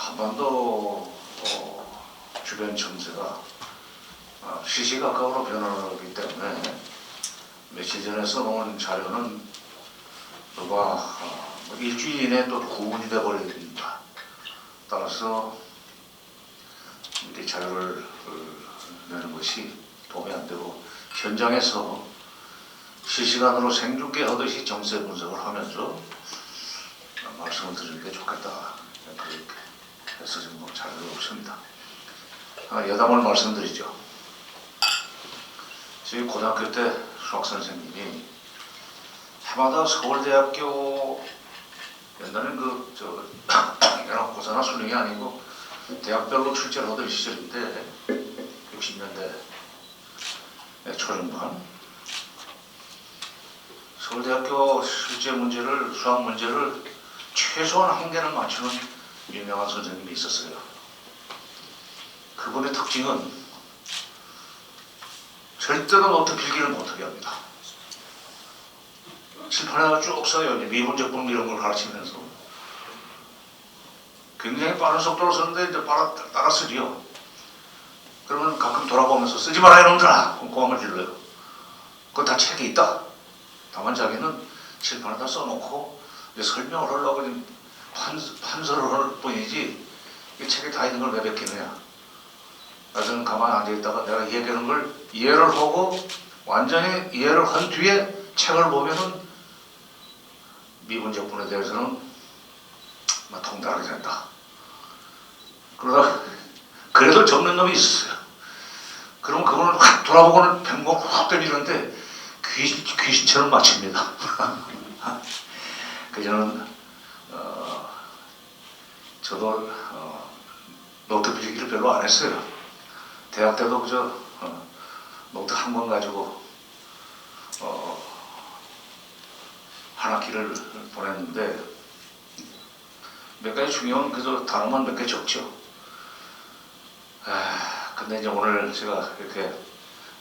한반도 주변 정세가 시시각각으로 변화하기 때문에 며칠 전에 써놓은 자료는 누가 일주일 이내에 또 구분이 돼버려야 됩니다. 따라서 미리 자료를 내는 것이 도움이 안 되고 현장에서 실시간으로 생중계 하듯이 정세 분석을 하면서 말씀을 드리는 게 좋겠다. 그렇게 해서 지금 자료가 없습니다. 여담을 말씀드리죠. 저희 고등학교 때 수학선생님이 해마다 서울대학교 옛날에는 연합고사나 수능이 아니고 대학별로 출제를 하던 시절인데 60년대 초중반 서울대학교 실제 문제를 수학 문제를 최소한 한 개는 맞추는 유명한 선생님이 있었어요. 그분의 특징은 절대로 노트 필기를 못하게 합니다. 칠판에다가 쭉 써요. 미분적분 이런 걸 가르치면서 굉장히 빠른 속도로 쓰는데 이제 따라 쓰지요. 그러면 가끔 돌아보면서 쓰지 마라 이놈들아! 고함을 질러요. 그거 다 책에 있다. 다만 자기는 칠판에다 써놓고 이제 설명을 하려고 판서를 할 뿐이지 이 책에 다 있는 걸 왜 베끼느냐. 나중에 가만히 앉아있다가 내가 얘기하는 걸 이해를 하고 완전히 이해를 한 뒤에 책을 보면은 미분적분에 대해서는 통달하게 된다. 그러다 그래도 적는 놈이 있었어요. 그러면 그거는 확 돌아보고는 뱀공 확 때리는데 귀신처럼 맞춥니다. 그저는 저도 노트 필기를 별로 안 했어요. 대학 때도 그저 노트 한 권 가지고 한 학기를 보냈는데 몇 가지 중요한 그저 단어만 몇 개 적죠. 근데 이제 오늘 제가 이렇게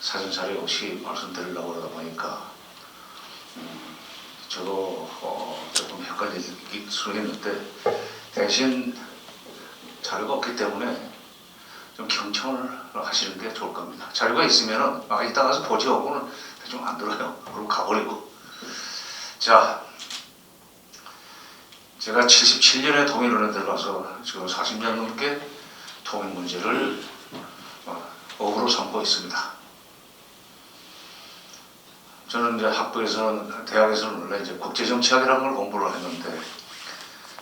사전 자료 없이 말씀드리려고 그러다 보니까 저도 조금 헷갈릴 수는 있는데 대신 자료가 없기 때문에 좀 경청을 하시는 게 좋을 겁니다. 자료가 있으면은 이따 가서 보지 하고는 대충 안 들어요. 그리고 가버리고. 자, 제가 77년에 통일원에 들어가서 지금 40년 넘게 통일 문제를 업으로 삼고 있습니다. 저는 이제 학부에서는 대학에서는 원래 이제 국제정치학이라는 걸 공부를 했는데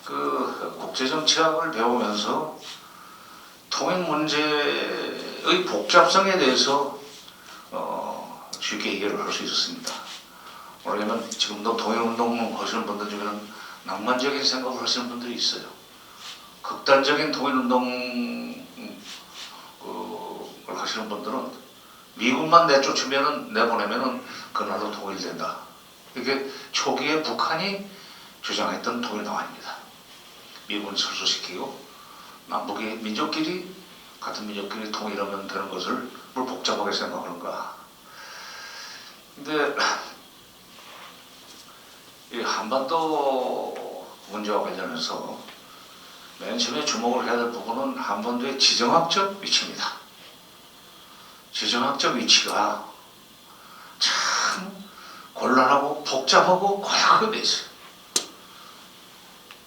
그 국제정치학을 배우면서 통일 문제의 복잡성에 대해서 쉽게 이해를 할 수 있었습니다. 왜냐면 지금도 통일운동 하시는 분들 중에는 낭만적인 생각을 하시는 분들이 있어요. 극단적인 통일운동을 하시는 분들은 미국만 내보내면은 그 나라도 통일된다. 이게 초기에 북한이 주장했던 통일 방안입니다. 미국은 철수시키고 남북의 민족끼리 같은 민족끼리 통일하면 되는 것을 뭘 복잡하게 생각하는가. 근데 이 한반도 문제와 관련해서 맨 처음에 주목을 해야 될 부분은 한반도의 지정학적 위치입니다. 지정학적 위치가 참 곤란하고 복잡하고 고약하게 돼 있어요.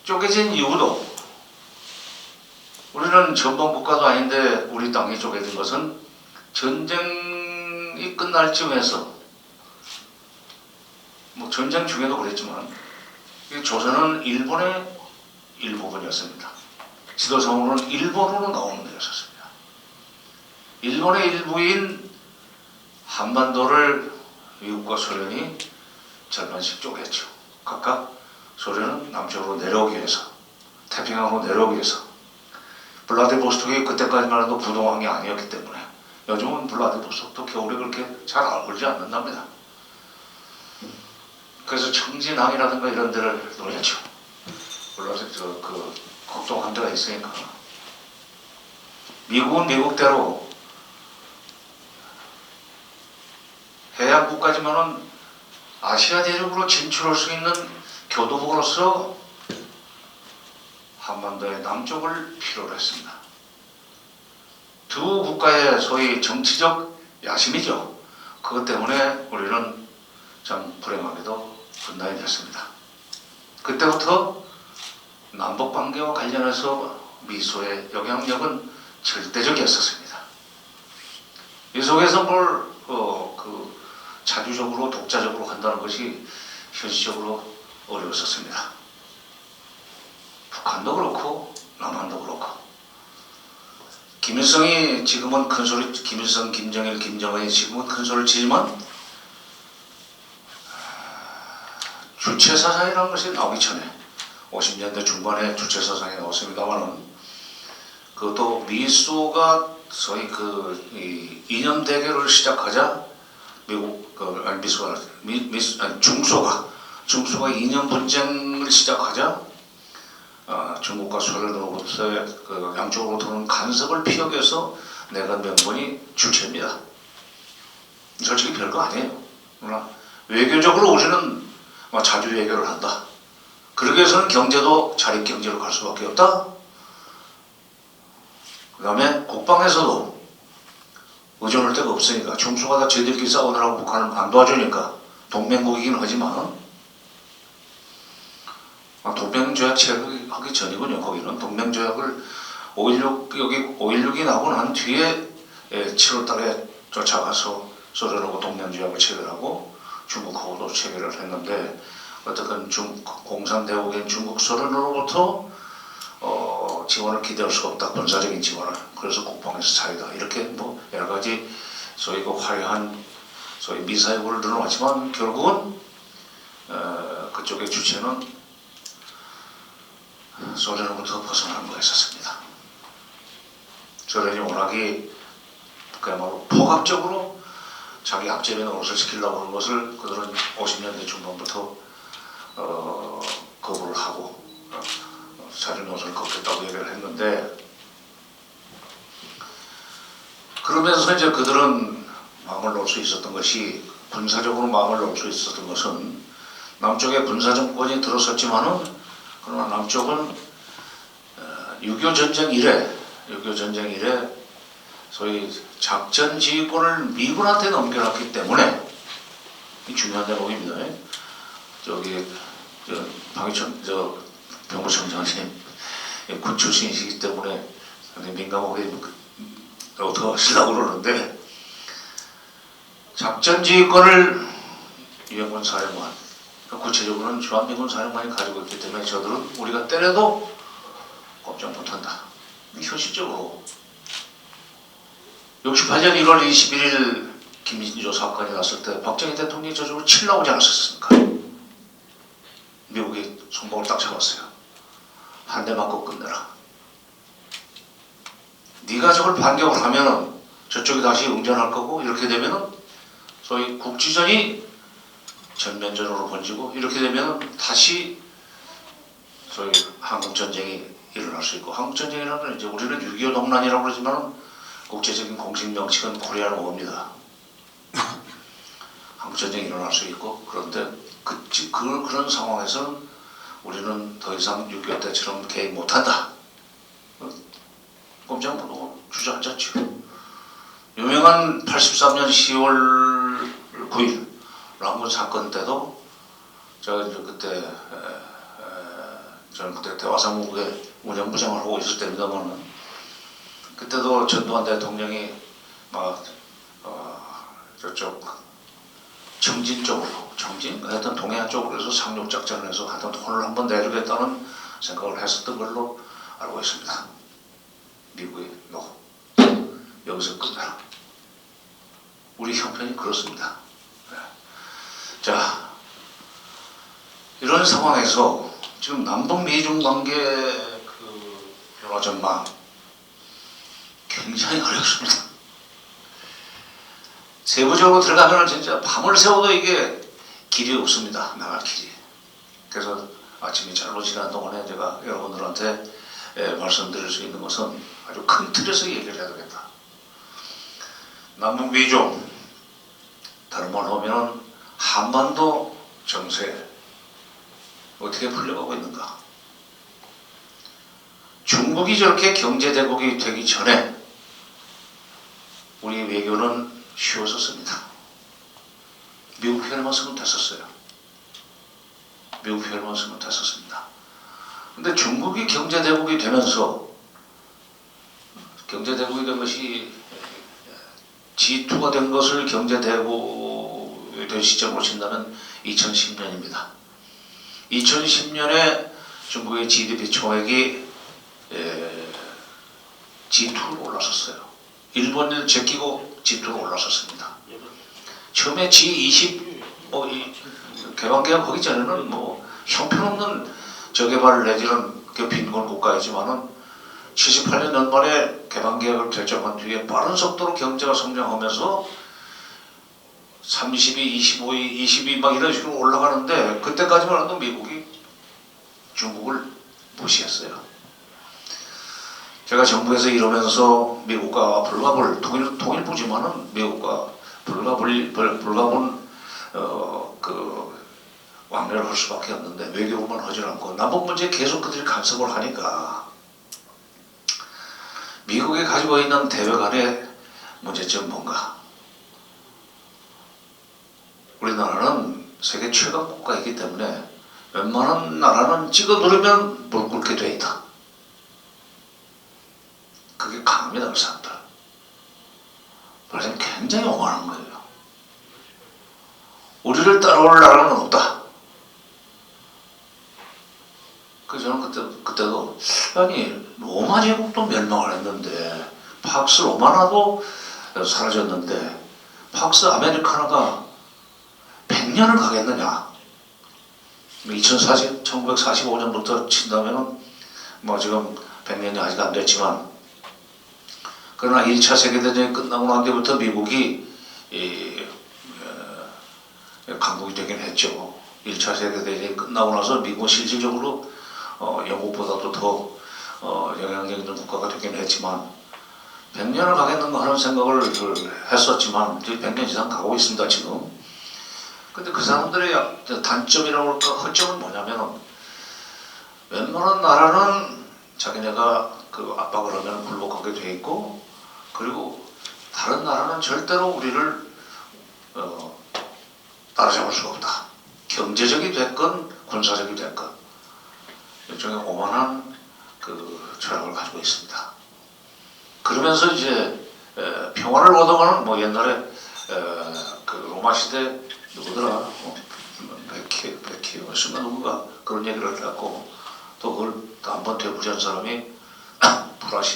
쪼개진 이유도 우리는 전범국가도 아닌데 우리 땅이 쪼개진 것은 전쟁이 끝날 쯤에서 전쟁 중에도 그랬지만 조선은 일본의 일부분이었습니다. 지도상으로는 일본으로 나오는 데였었습니다. 일본의 일부인 한반도를 미국과 소련이 절반씩 쪼갰죠. 각각 소련은 남쪽으로 내려오기 위해서 태평양으로 내려오기 위해서 블라디보스톡이 그때까지만 해도 부동항이 아니었기 때문에 요즘은 블라디보스톡도 겨울에 그렇게 잘 알지 않는답니다. 그래서 청진항이라든가 이런 데를 노렸죠. 물론 그 국동함대가 있으니까. 미국은 미국대로 해양국가지만은 아시아 대륙으로 진출할 수 있는 교두보로서 한반도의 남쪽을 필요로 했습니다. 두 국가의 소위 정치적 야심이죠. 그것 때문에 우리는 참 불행하게도 분단이 됐습니다. 그때부터 남북관계와 관련해서 미소의 영향력은 절대적이었었습니다. 이 속에서 뭘 자주적으로 독자적으로 한다는 것이 현실적으로 어려웠었습니다. 북한도 그렇고 남한도 그렇고 김일성이 지금은 큰 소리, 김일성, 김정일, 김정은이 지금은 큰 소리를 치지만 주체사상이라는 것이 나오기 전에 50년대 중반에 주체사상이 나왔습니다만은 그것도 미소가 소위 이념 대결을 시작하자 중소가 이념 분쟁을 시작하자 중국과 소련으로부터의 양쪽으로부터는 간섭을 피하기 위해서 내건 명분이 주체입니다. 솔직히 별거 아니에요. 그러나 외교적으로 우리는 자주 외교를 한다. 그러기 위해서는 경제도 자립 경제로 갈 수밖에 없다. 그 다음에 국방에서도 의존할 데가 없으니까 중소가 다 저희들끼리 싸우느라고 북한은 안 도와주니까 동맹국이긴 하지만 동맹조약 체결하기 전이군요. 거기는 동맹조약을 5.16이 나고 난 뒤에 7월달에 쫓아가서 소련하고 동맹조약을 체결하고 중국하고도 체결을 했는데 어떻든 공산대국인 중국 소련으로부터 지원을 기대할 수가 없다. 군사적인 지원을. 그래서 국방에서 차이다. 이렇게 여러 가지 소위 화려한 소위 미사역을 늘어났지만 결국은 그쪽의 주체는 소련으로부터 벗어나는 거였었습니다. 소련이 워낙에 그야말로 포괄적으로 자기 앞집에 노릇을 시키려고 하는 것을 그들은 50년대 중반부터 거부를 하고 자주 노선을 걷겠다고 얘기를 했는데 그러면서 이제 그들은 마음을 놓을 수 있었던 것이 군사적으로 마음을 놓을 수 있었던 것은 남쪽에 군사 정권이 들어섰지만은 그러나 남쪽은 6.25 전쟁 이래 소위 작전 지휘권을 미군한테 넘겨놨기 때문에 이 중요한 대목입니다. 방위청 병무청장님 군 출신이시기 때문에 민감하게 어떻게 하시려고 그러는데 작전 지휘권을 유엔군 사령관 구체적으로는 주한미군 사령관이 가지고 있기 때문에 저들은 우리가 때려도 꼼짝 못한다. 현실적으로 68년 1월 21일 김진조 사건이 났을 때 박정희 대통령이 저쪽으로 치려고 오지 않았었습니까? 미국이 손목을 딱 잡았어요. 한 대 맞고 끝내라. 네가 저걸 반격을 하면 저쪽이 다시 응전할 거고 이렇게 되면 소위 국지전이 전면전으로 번지고 이렇게 되면 다시 소위 한국전쟁이 일어날 수 있고 한국전쟁이라는 건 이제 우리는 6.25 농난이라고 그러지만 국제적인 공식 명칭은 코리안 워입니다. 한국전쟁이 일어날 수 있고 그런데 그런 상황에서는 우리는 더 이상 6.25 때처럼 개입 못한다. 꼼짝 못하고 주저앉았죠. 유명한 83년 10월 9일 랑군 사건 때도 저는 그때 대화사무국의 운영부장을 하고 있을 때입니다만 그때도 전두환 대통령이 저쪽 청진 쪽으로 하여튼 동해안 쪽으로 해서 상륙작전을 해서 하여튼 돈을 한번 내주겠다는 생각을 했었던 걸로 알고 있습니다. 미국이 여기서 끝내라. 우리 형편이 그렇습니다. 자, 이런 상황에서 지금 남북 미중 관계 변화 전망 굉장히 어렵습니다. 세부적으로 들어가면 진짜 밤을 새워도 이게 길이 없습니다. 나갈 길이. 그래서 아침이 잘못 지난 동안에 제가 여러분들한테 말씀드릴 수 있는 것은 아주 큰 틀에서 얘기를 해야 되겠다. 남북 미중 다른 말로 하면 한반도 정세 어떻게 풀려가고 있는가. 중국이 저렇게 경제대국이 되기 전에 우리 외교는 쉬웠었습니다. 미국 편에만 쓰면 됐었어요. 미국 편에만 쓰면 됐었습니다. 근데 중국이 경제대국이 되면서, 경제대국이 된 것이 G2가 된 것을 경제대국이 된 시점으로 친다면 2010년입니다. 2010년에 중국의 GDP 총액이 G2로 올라섰어요. 일본을 제끼고 G2로 올라섰습니다. 처음에 G20 개방계약 거기 전에는 뭐 형편없는 저개발 내지는 빈곤 국가이지만은 78년 연말에 개방계약을 결정한 뒤에 빠른 속도로 경제가 성장하면서 32, 25, 22 막 이런 식으로 올라가는데, 그때까지만 해도 미국이 중국을 무시했어요. 제가 정부에서 이러면서 미국과 불가불, 통일부지만은 미국과 불가분 왕래를 할 수밖에 없는데 외교만 하지 않고 남북 문제에 계속 그들이 간섭을 하니까 미국이 가지고 있는 대외 간의 문제점은 뭔가? 우리나라는 세계 최강 국가이기 때문에 웬만한 나라는 찍어 누르면 물 끓게 돼 있다. 그게 강합니다, 그 사람들. 그래서 굉장히 오만한 거예요. 우리를 따라올 나라는 없다. 그래서 저는 그때도 아니 로마 제국도 멸망을 했는데 팍스 로마나도 사라졌는데 팍스 아메리카나가 100년을 가겠느냐? 1945년부터 친다면은 뭐 지금 100년이 아직 안 됐지만, 그러나 1차 세계대전이 끝나고 난 뒤부터 미국이 강국이 되긴 했죠. 1차 세계대전이 끝나고 나서 미국은 실질적으로 영국보다도 더 영향력 있는 국가가 되긴 했지만 100년을 가겠는가 하는 생각을 했었지만 100년 이상 가고 있습니다 지금. 근데 그 사람들의 단점이라고 할까, 허점은 뭐냐면 웬만한 나라는 자기네가 그 압박을 하면 굴복하게 돼 있고, 그리고 다른 나라는 절대로 우리를 따라잡을 수가 없다. 경제적이 됐건 군사적이 됐건 일종의 오만한 그 철학을 가지고 있습니다. 그러면서 이제 평화를 얻어가는 뭐 옛날에 그 로마 시대 누구더라? 베키오 순간 누군가 그런 얘기를 했고, 또 그걸 또 한번 되풀이한 사람이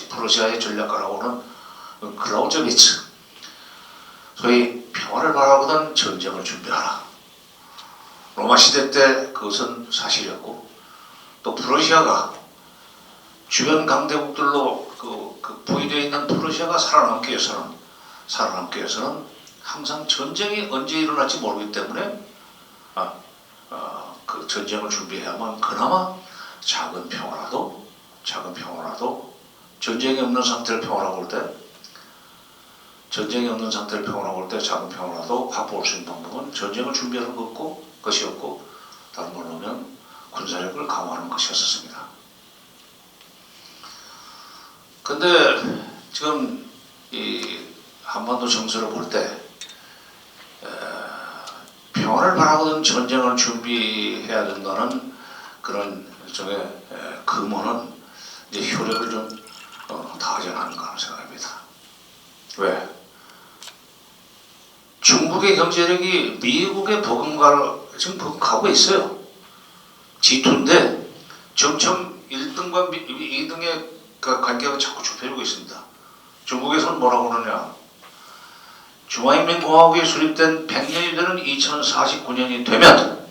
프러시아의 전략가라고는 클라우제비츠. 소위 평화를 바라보던 전쟁을 준비하라. 로마 시대 때 그것은 사실이었고, 또 프러시아가 주변 강대국들로 부의되어 있는 프러시아가 살아남기 위해서는 항상 전쟁이 언제 일어날지 모르기 때문에 그 전쟁을 준비해야만 그나마 작은 평화라도 전쟁이 없는 상태를 평화라고 할 때 작은 평화라도 확보할 수 있는 방법은 전쟁을 준비하는 것이었고, 다른 말로 하면 군사력을 강화하는 것이었습니다. 근데 지금 이 한반도 정세를 볼 때 평화를 바라보던 전쟁을 준비해야 된다는 그런 일종의 금호는 이제 효력을 좀 다하지 않는가 하는 생각입니다. 왜? 중국의 경제력이 미국의 지금 버금가고 있어요. G2인데 점점 1등과 2등의 관계가 자꾸 좁혀지고 있습니다. 중국에서는 뭐라고 그러냐? 중화인민공화국이 수립된 100년이 되는 2049년이 되면,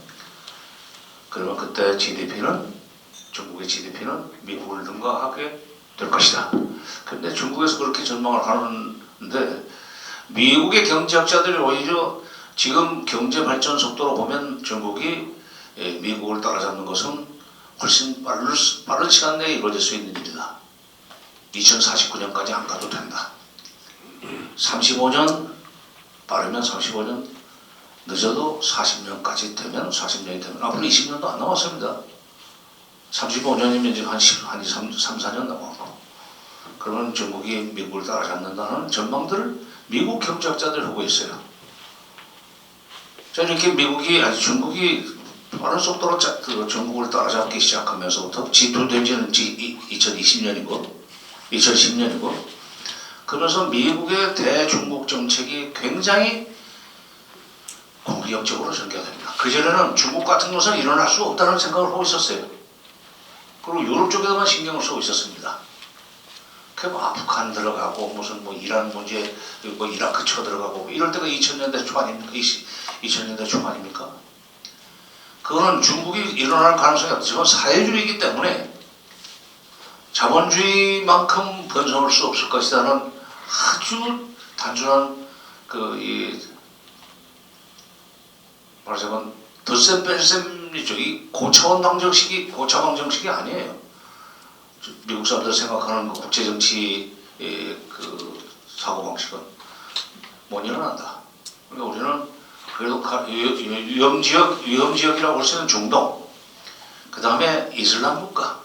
그러면 그때 중국의 GDP는 미국을 능가하게 될 것이다. 그런데 중국에서 그렇게 전망을 하는데 미국의 경제학자들이 오히려 지금 경제 발전 속도로 보면 중국이 미국을 따라잡는 것은 훨씬 빠른 시간 내에 이루어질 수 있는 일이다. 2049년까지 안 가도 된다. 35년, 빠르면 35년, 늦어도 40년까지 되면, 40년이 되면, 앞으로 20년도 안 남았습니다. 35년이면 지금 한 3, 4년 남았고. 그러면 중국이 미국을 따라잡는다는 전망들을 미국 경제학자들 하고 있어요. 자, 이렇게 중국이 빠른 속도로 중국을 따라잡기 시작하면서부터 G2된 지는 2020년이고 2010년이고 그러면서 미국의 대중국 정책이 굉장히 공격적으로 전개됩니다. 그전에는 중국 같은 것은 일어날 수 없다는 생각을 하고 있었어요. 그리고 유럽 쪽에서만 신경을 쓰고 있었습니다. 북한 들어가고 무슨 이란 문제, 이라크 쳐 들어가고 이럴 때가 2000년대 초 아닙니까? 2000년대 초 아닙니까? 그거는 중국이 일어날 가능성이 없지만 사회주의이기 때문에 자본주의만큼 번성할 수 없을 것이라는 아주 단순한 말하자면 덧셈 뺄셈이죠. 이 고차원 방정식이 아니에요. 미국 사람들 생각하는 국제 정치의 사고 방식은 못 일어난다. 그러니까 우리는 그래도 위험지역이라고 볼 수 있는 중동, 그 다음에 이슬람 국가,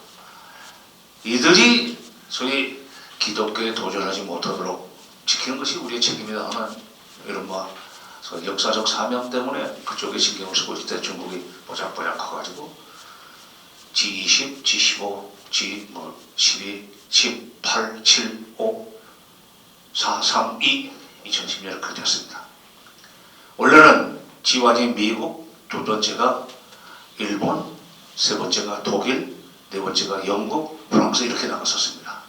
이들이 소위 기독교에 도전하지 못하도록 지키는 것이 우리의 책임이다 하는 이런 역사적 사명 때문에 그쪽에 신경을 쓰고 있을 때 중국이 보작보작 가가지고 G20, G15, G12, 18, 7, 5, 4, 3, 2 2010년에 그렇게 됐습니다. 원래는 G1이 미국, 두 번째가 일본, 세 번째가 독일, 네 번째가 영국, 프랑스 이렇게 나갔었습니다.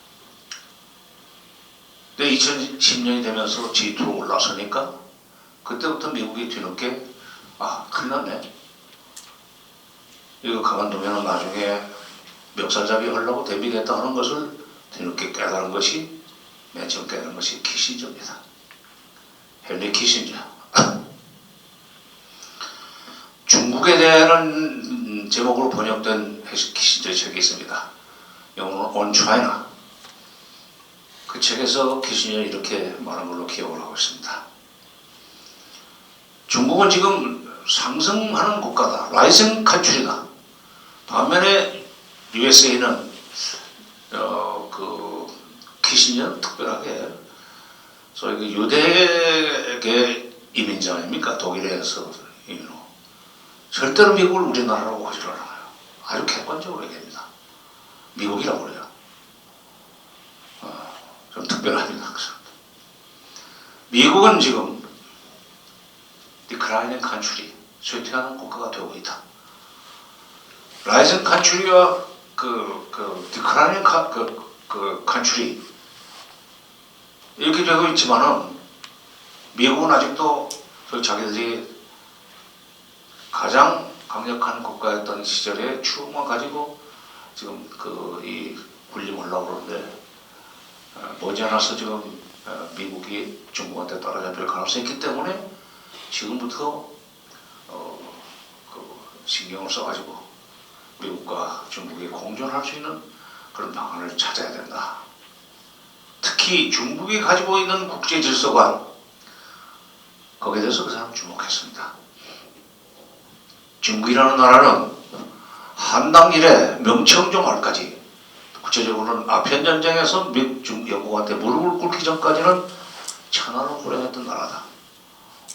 근데 2010년이 되면서 G2로 올라서니까 그때부터 미국이 뒤늦게 큰일 났네. 이거 가만두면 나중에 멱살잡이 하려고 대비겠다 하는 것을 뒤늦게 깨달은 것이 맨 처음 깨달은 것이 키신저입니다. 헨리 키신저. 중국에 대한 제목으로 번역된 키신저의 책이 있습니다. 영어로는 On China. 그 책에서 키신저는 이렇게 말한 걸로 기억을 하고 있습니다. 중국은 지금 상승하는 국가다. 라이징 컨트리다. 반면에 USA는 키신저는 특별하게 소위 유대계 이민자 아닙니까? 독일에서 절대로 미국을 우리나라라고 하지 않아요. 아주 객관적으로 얘기합니다. 미국이라고 그래요. 좀 특별합니다. 미국은 지금 디클라이닝 컨트리, 쇠퇴하는 국가가 되고 있다. 라이징 컨트리와 디클라이닝 컨트리 이렇게 되고 있지만은 미국은 아직도 자기들이 가장 강력한 국가였던 시절의 추억만 가지고 지금 이 군림하려고 그러는데 머지않아서 지금 미국이 중국한테 따라잡힐 가능성이 있기 때문에 지금부터 신경을 써가지고 미국과 중국이 공존할 수 있는 그런 방안을 찾아야 된다. 특히 중국이 가지고 있는 국제 질서관 거기에 대해서 그 사람 주목했습니다. 중국이라는 나라는 한당 이래 명청조 말까지 구체적으로는 아편전쟁에서 영국한테 무릎을 꿇기 전까지는 천하를 호령했던 나라다.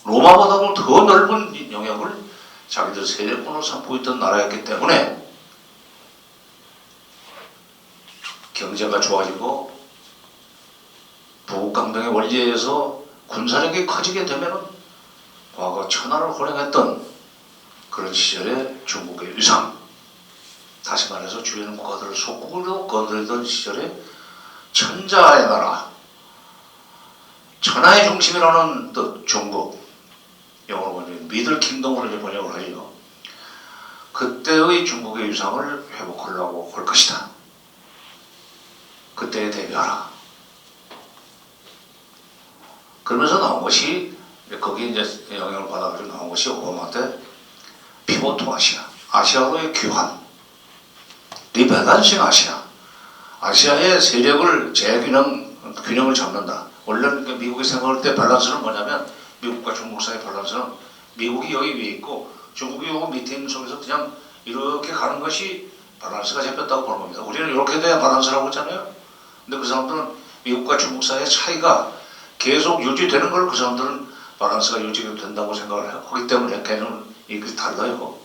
로마보다도 더 넓은 영역을 자기들 세력권으로 삼고 있던 나라였기 때문에 경제가 좋아지고 부국강병의 원리에 의해서 군사력이 커지게 되면 과거 천하를 호령했던 그런 시절에 중국의 위상, 다시 말해서 주변 국가들을 속국으로 건드리던 시절에 천자의 나라, 천하의 중심이라는 뜻 중국, 영어로 보면 미들 킹덤으로 번역을 하죠. 그때의 중국의 위상을 회복하려고 할 것이다. 그때에 대비하라. 그러면서 나온 것이 거기에 이제 영향을 받아가지고 나온 것이 오바마 때 피보트 아시아, 아시아로의 귀환, 리밸런싱 아시아, 아시아의 세력을 균형을 잡는다. 원래 미국이 생각할 때 밸런스는 뭐냐면 미국과 중국 사이의 밸런스는 미국이 여기 위에 있고 중국이 여기 밑에 있는 속에서 그냥 이렇게 가는 것이 밸런스가 잡혔다고 보는 겁니다. 우리는 이렇게 돼야 밸런스라고 했잖아요. 근데 그 사람들은 미국과 중국 사이의 차이가 계속 유지되는 걸 그 사람들은 밸런스가 유지된다고 생각을 하기 때문에 걔는 이게 달라요.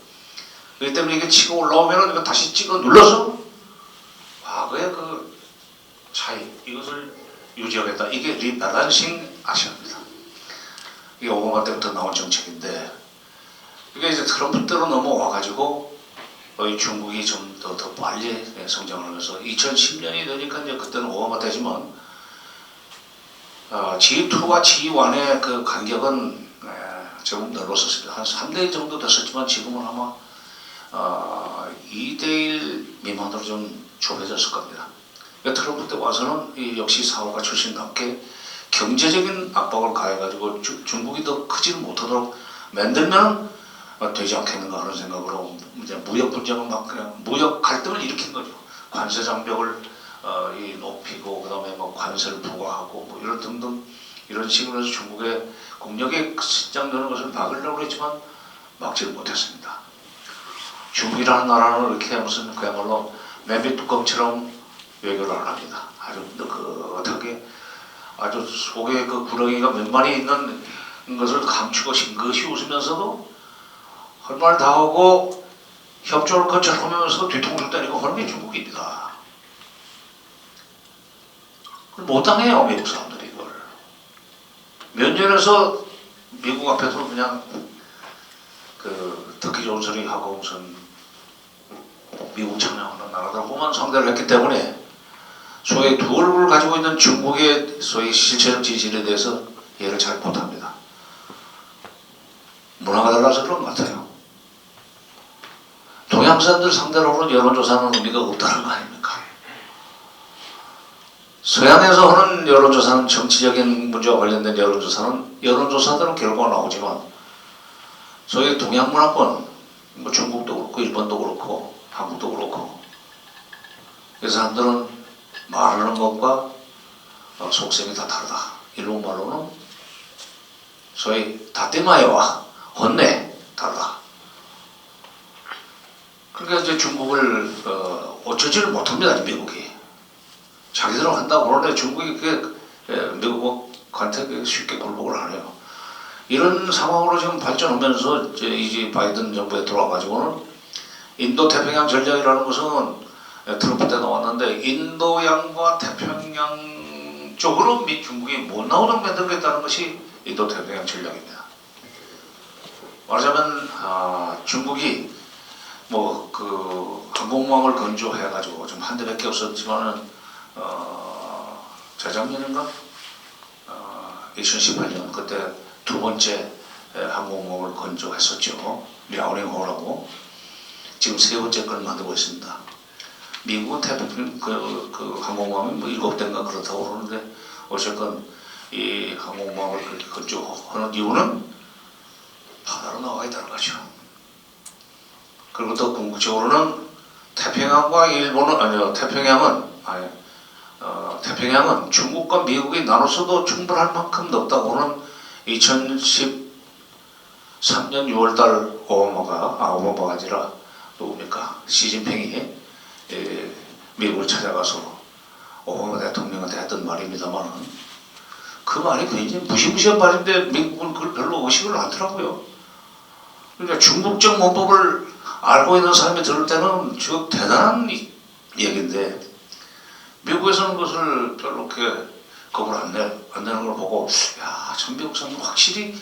그렇기 때문에 이게 치고 올라오면 이거 다시 찍어 눌러서 과거의 그 차이 이것을 유지하겠다. 이게 리밸런싱 아시아입니다. 이게 오바마 때부터 나온 정책인데 이게 이제 트럼프 때로 넘어와가지고 중국이 좀 더 빨리 성장을 하면서 2010년이 되니까 이제 그때는 오바마 때지만 G2와 G1의 그 간격은 조금 넓었었습니다. 한 3대1 정도 됐었지만 지금은 아마 2대1 미만으로 좀 좁혀졌을 겁니다. 그러니까 트럼프 때 와서는 역시 사업가 출신답게 경제적인 압박을 가해가지고 중국이 더 크지는 못하도록 만들면 되지 않겠는가 하는 생각으로 이제 무역 분쟁을 막 그냥 무역 갈등을 일으킨 거죠. 관세 장벽을 높이고 그다음에 뭐 관세를 부과하고 뭐 이런 등등 이런 식으로 해서 중국의 국력에 신장되는 것을 막으려고 했지만 막지를 못했습니다. 중국이라는 나라는 이렇게 무슨 그야말로 맨빗뚜껑처럼 외교를 안 합니다. 아주 느긋하게 아주 속에 그 구렁이가 몇 마리 있는 것을 감추고 싱긋이 웃으면서도 할 말 다 하고 협조를 거절하면서 뒤통수를 때리고 하는 게 중국입니다. 못 당해요 미국 사람들이 이걸. 면전에서 미국 앞에서 그냥 그 듣기 좋은 소리 하고 무슨 미국 찬양하는 나라들하고만 상대를 했기 때문에 소위 두 얼굴을 가지고 있는 중국의 소위 실체적 지지에 대해서 이해를 잘 못합니다. 문화가 달라서 그런 것 같아요. 동양 사람들 상대로는 여론조사는 의미가 없다는 거 아닙니까? 서양에서 하는 여론조사는 정치적인 문제와 관련된 여론조사들은 결과가 나오지만 소위 동양 문화권, 뭐 중국도 그렇고 일본도 그렇고 한국도 그렇고 이 사람들은 말하는 것과 속성이 다 다르다. 일본 말로는 소위 다테마에와 혼내 다르다. 그러니까 이제 중국을 어쩌지를 못합니다. 미국이 자기들은 한다고 그러는데 중국이 미국한테 쉽게 굴복을 안 해요. 이런 상황으로 지금 발전하면서 이제 바이든 정부에 들어와가지고는 인도 태평양 전략이라는 것은 트럼프 때 나왔는데 인도양과 태평양 쪽으로 중국이 못 나오도록 만들겠다는 것이 인도 태평양 전략입니다. 말하자면 중국이 뭐 그 항공모함을 건조해가지고 좀 한 대밖에 없었지만은 재작년인가 2018년 그때 두 번째 항공모함을 건조했었죠. 랴오닝호라고 지금 세 번째 걸 만들고 있습니다. 미국은 태평양 그 항공모함이 뭐 7대인가 그렇다고 그러는데 어쨌건 이 항공모함을 그렇게 건조하는 이유는 바다로 나와 있다는 거죠. 그리고 더 궁극적으로는 태평양과 일본은 아니요 태평양은 중국과 미국이 나눠서도 충분할 만큼 넓다고는 2013년 6월달 오바마가 아니라 누굽니까 시진핑이 미국을 찾아가서 오바마 대통령한테 했던 말입니다만 그 말이 굉장히 무시무시한 말인데 미국은 그걸 별로 의식을 않더라고요. 그러니까 중국적 문법을 알고 있는 사람이 들을 때는 저 대단한 얘기인데 미국에서는 그것을 별로 그렇게 겁을 안 내는 걸 보고 야, 전 미국 사람은 확실히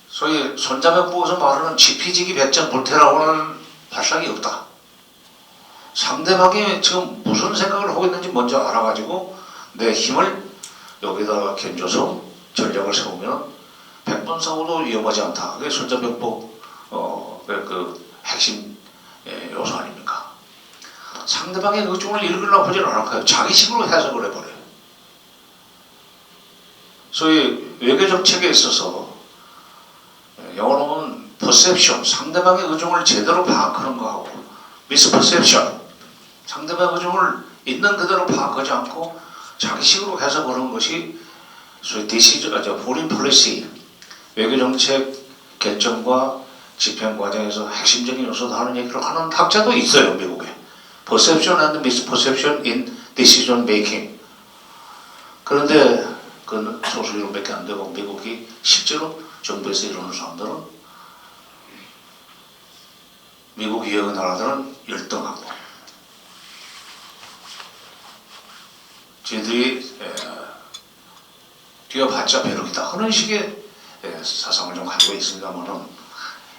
소위 손자병법에서 말하는 지피지기 백전불태라고 하는 발상이 없다. 상대방이 지금 무슨 생각을 하고 있는지 먼저 알아가지고 내 힘을 여기다가 견줘서 전략을 세우면 100번 싸워도 위험하지 않다. 그게 손자병법 그 핵심 요소 아닙니까? 상대방의 의중을 읽으려고 하지는 않을까요? 자기식으로 해석을 해버려요. 소위 외교정책에 있어서 영어로 보면 perception, 상대방의 의중을 제대로 파악하는 거하고 misperception, 상대방의 의중을 있는 그대로 파악하지 않고 자기식으로 해석하는 것이 소위 foreign policy, 외교정책 결정과 집행 과정에서 핵심적인 요소다 하는 얘기를 하는 학자도 있어요, 미국에. Perception and misperception in decision making. 그런데 그건 소수율밖에 안 되고 미국이 실제로 정부에서 이루는 사람들은 미국 이외의 나라들은 열등하고 저희들이 뛰어봤자 벼룩이다 그런 식의 사상을 좀 가지고 있습니다만은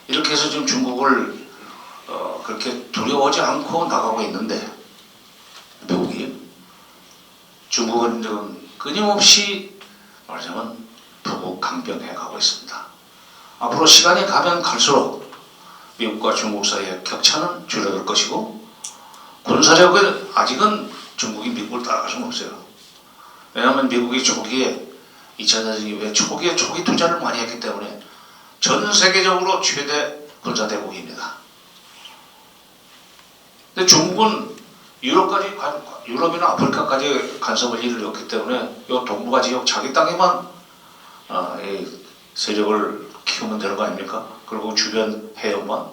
이렇게 해서 지금 중국을 그렇게 두려워하지 않고 나가고 있는데 미국이 중국은 지금 끊임없이 말하자면 북북 강변해 가고 있습니다. 앞으로 시간이 가면 갈수록 미국과 중국 사이의 격차는 줄어들 것이고 군사력을 아직은 중국이 미국을 따라갈 수는 없어요. 왜냐하면 미국이 초기에 2차 대전 이후에 초기 투자를 많이 했기 때문에 전 세계적으로 최대 군사대국입니다. 근데 중국은 유럽이나 아프리카까지 간섭을 이루었기 때문에 이 동북아 지역 자기 땅에만 이 세력을 키우면 되는 거 아닙니까? 그리고 주변 해역만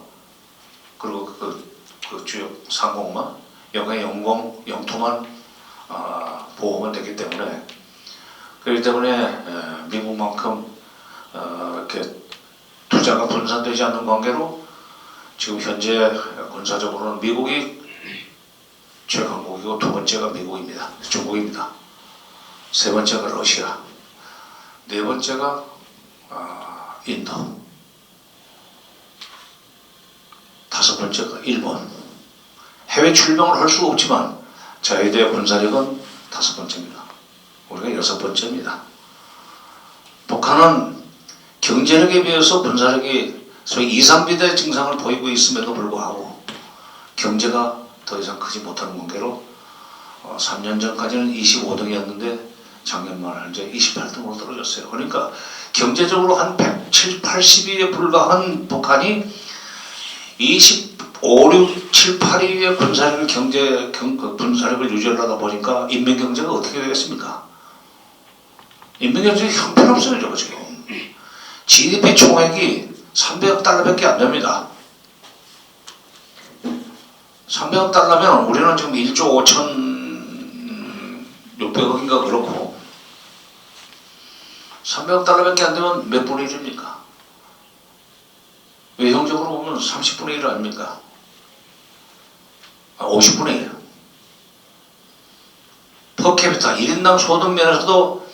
그리고 그 주요 상공만 영토만 보호하면 되기 때문에 그렇기 때문에 미국만큼 이렇게 투자가 분산되지 않는 관계로 지금 현재 군사적으로는 미국이 최강국이고 두 번째가 미국입니다. 중국입니다. 세 번째가 러시아, 네 번째가 인도, 다섯 번째가 일본. 해외 출병을 할 수 없지만 자위대 군사력은 다섯 번째입니다. 우리가 여섯 번째입니다. 북한은 경제력에 비해서 군사력이 소위 이상비대 증상을 보이고 있음에도 불구하고 경제가 더 이상 크지 못하는 관계로 3년 전까지는 25등이었는데 작년 말 현재 28등으로 떨어졌어요. 그러니까 경제적으로 한 170, 80위에 불과한 북한이 25, 6, 7, 8위의 군사력을 유지하려다 보니까 인민경제가 어떻게 되겠습니까? 인민경제가 형편없어요 지금. GDP 총액이 300억 달러밖에 안 됩니다. 300억 달러면 우리는 지금 1조 5,600억인가 그렇고 300억 달러밖에 안 되면 몇 분의 1입니까? 외형적으로 보면 30분의 1 아닙니까? 50분의 1. 퍼캐피타 1인당 소득 면에서도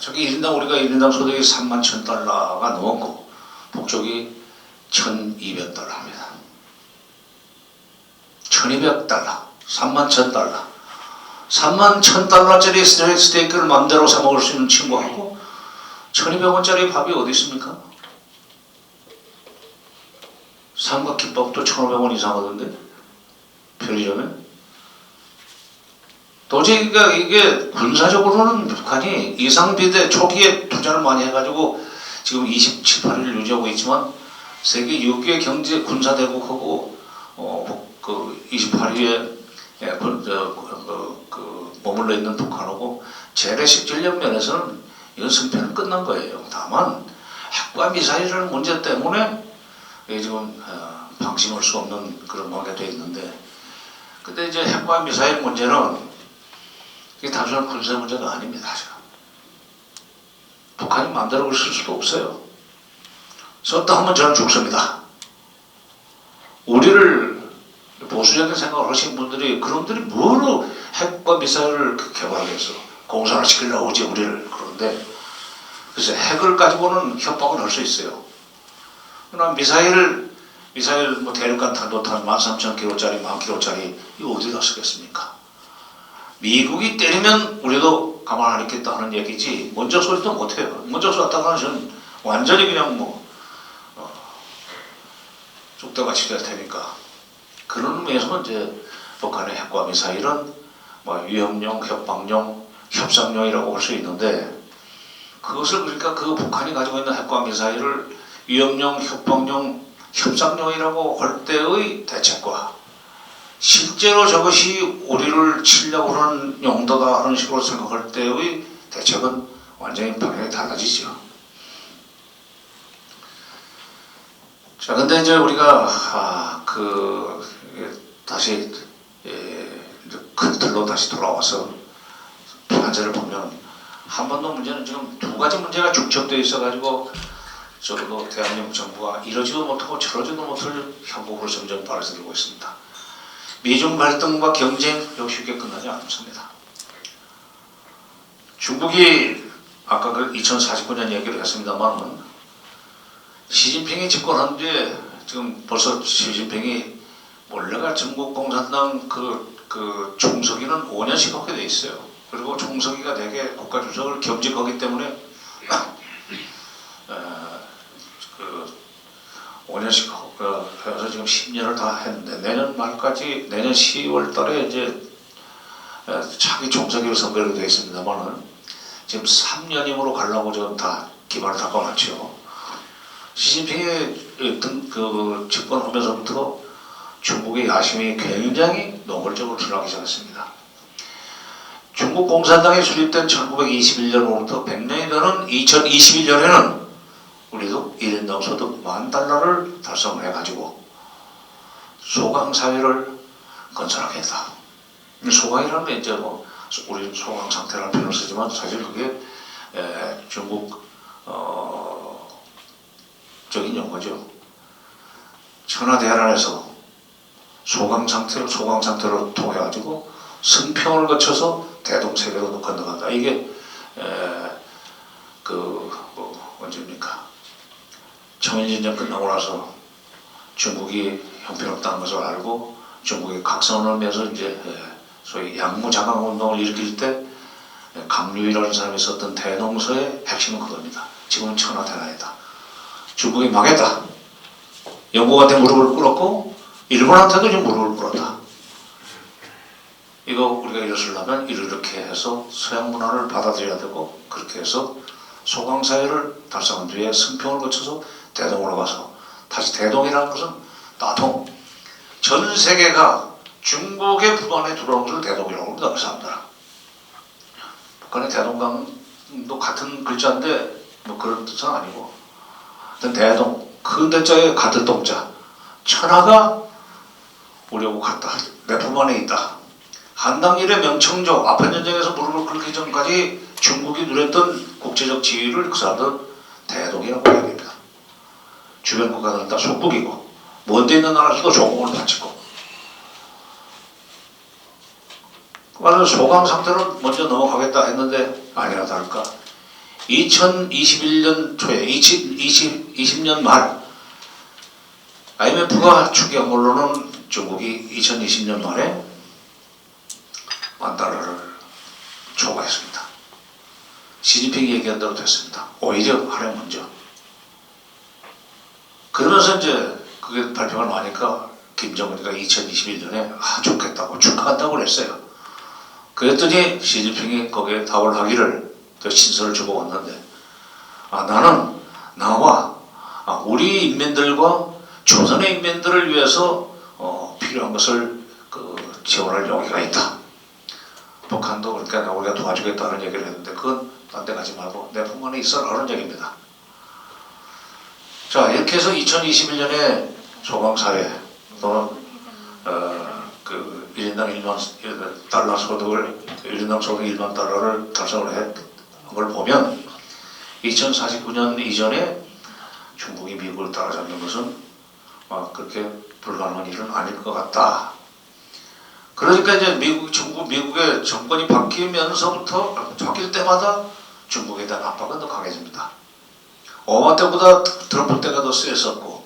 저기 1인당 우리가 1인당 소득이 31,000달러가 넘었고 북쪽이 1,200달러입니다. 1,200달러, 31,000달러. 31,000달러짜리 스테이크를 마음대로 사 먹을 수 있는 친구하고 1,200원짜리 밥이 어디 있습니까? 삼각김밥도 1,500원 이상 하던데 편의점에. 도저히 이게 군사적으로는 북한이 이상비대 초기에 투자를 많이 해가지고 지금 27, 8위를 유지하고 있지만 세계 6위의 경제 군사대국하고 그 28위에 머물러 있는 북한하고 재래식 전력 면에서는 이건 승패는 끝난 거예요. 다만 핵과 미사일이라는 문제 때문에 지금 방심할 수 없는 그런 관계가 되어 있는데, 근데 이제 핵과 미사일 문제는 이게 단순한 군사 문제가 아닙니다. 북한이 마음대로 쓸 수도 없어요. 썼다 하면 저는 죽습니다. 우리를 보수적인 생각을 하시는 분들이 그놈들이 뭐로 핵과 미사일을 개발하겠어? 공산화 시키려고 오지 우리를. 그런데 그래서 핵을 가지고는 협박을 할 수 있어요. 그러나 미사일 뭐 대륙간 탄도탄 13,000km짜리 10,000km짜리 이거 어디다 쓰겠습니까? 미국이 때리면 우리도 가만 안 있겠다 하는 얘기지 먼저 쏘지도 못해요. 먼저 쐈다가는 저는 완전히 그냥 쑥대밭이 될 테니까. 그런 의미에서는 이제 북한의 핵과 미사일은 위협용, 협박용, 협상용이라고 볼 수 있는데, 그것을 그러니까 그 북한이 가지고 있는 핵과 미사일을 위협용, 협박용, 협상용이라고 할 때의 대책과 실제로 저것이 우리를 치려고 하는 용도다 하는 식으로 생각할 때의 대책은 완전히 방향이 달라지죠. 자, 근데 이제 우리가 다시 큰 틀로 다시 돌아와서 피난자를 보면 한반도 문제는 지금 두 가지 문제가 중첩되어 있어가지고 적어도 대한민국 정부가 이러지도 못하고 저러지도 못할 형국으로 점점 발전되고 있습니다. 미중 갈등과 경쟁 역시 쉽게 끝나지 않습니다. 중국이 아까 그 2049년 얘기를 했습니다만 시진핑이 집권한 뒤에 지금 벌써 시진핑이 원래가 중국 공산당 그 총서기는 5년씩 하게 돼 있어요. 그리고 총서기가 되게 국가 주석을 겸직하기 때문에 5년씩 해서 지금 10년을 다 했는데 내년 말까지 내년 10월 달에 이제 차기 총서기로 선거를 되어 있습니다만은 지금 3년임으로 가려고 지금 다 기반을 닦아놨죠. 시진핑이 집권하면서부터 중국의 야심이 굉장히 노골적으로 드러나기 시작했습니다. 중국 공산당이 수립된 1921년으로부터 100년이 되는 2021년에는 우리도 1인당 소득 $10,000를 달성을 해가지고 소강사회를 건설하겠다. 소강이라는 게 이제 뭐 우리 소강 상태라는 표현을 쓰지만 사실 그게 중국 적인 용어죠. 천하대란에서 소강 상태로 통해가지고 승평을 거쳐서 대동세계로 건너간다. 이게 언제입니까? 청일전쟁 끝나고 나서 중국이 형편없다는 것을 알고 중국이 각성을 하면서 이제 소위 양무장강 운동을 일으킬 때 강류이라는 사람이 썼던 대농서의 핵심은 그겁니다. 지금은 천하대란이다. 중국이 망했다. 영국한테 무릎을 꿇었고 일본한테도 지금 무릎을 꿇었다. 이거 우리가 일어서려면 이렇게 해서 서양 문화를 받아들여야 되고 그렇게 해서 소강사회를 달성한 뒤에 승평을 거쳐서 대동으로 가서 다시 대동이라는 것은 나통 전 세계가 중국의 북한에 들어온 것을 대동이라고 합니다. 그 사람들은 북한의 대동강도 같은 글자인데 뭐 그런 뜻은 아니고 대동 큰 대자에 같은 동자 천하가 우리하고 같다. 내 품 안에 있다. 한당일의 명청조 아편전쟁에서 무릎을 꿇기 전까지 중국이 누렸던 국제적 지위를 그 사람들은 대동이라고 이야기합니다. 주변 국가들은 다 속국이고 먼데 있는 나라에서도 조공을 바치고 그래서 소강 상태로 먼저 넘어가겠다 했는데 아니나 다를까 2021년 초에 2020년 말 IMF가 추계한 걸로는 중국이 2020년 말에 $10,000를 초과했습니다. 시진핑이 얘기한 대로 됐습니다. 오히려 하려 먼저. 그러면서 이제 그게 발표가 나니까 김정은이가 2021년에 좋겠다고 축하한다고 그랬어요. 그랬더니 시진핑이 거기에 답을 하기를 그 신설을 주고 왔는데 나는 나와 우리 인민들과 조선의 인민들을 위해서 필요한 것을 지원할 용의가 있다. 북한도 그러니까 우리가 도와주겠다는 얘기를 했는데 그건 딴 데 가지 말고 내 품 안에 있어라는 얘기입니다. 자 이렇게 해서 2021년에 소강사회 또는 1인당 $10,000 소득을 1인당 소득 $10,000를 달성을 했던 걸 보면 2049년 이전에 중국이 미국을 따라잡는 것은 그렇게 불가능한 일은 아닐 것 같다. 그러니까 이제 미국의 정권이 바뀌면서부터 바뀔 때마다 중국에 대한 압박은 더 강해집니다. 오바마 때보다 트럼프 때가 더 세졌고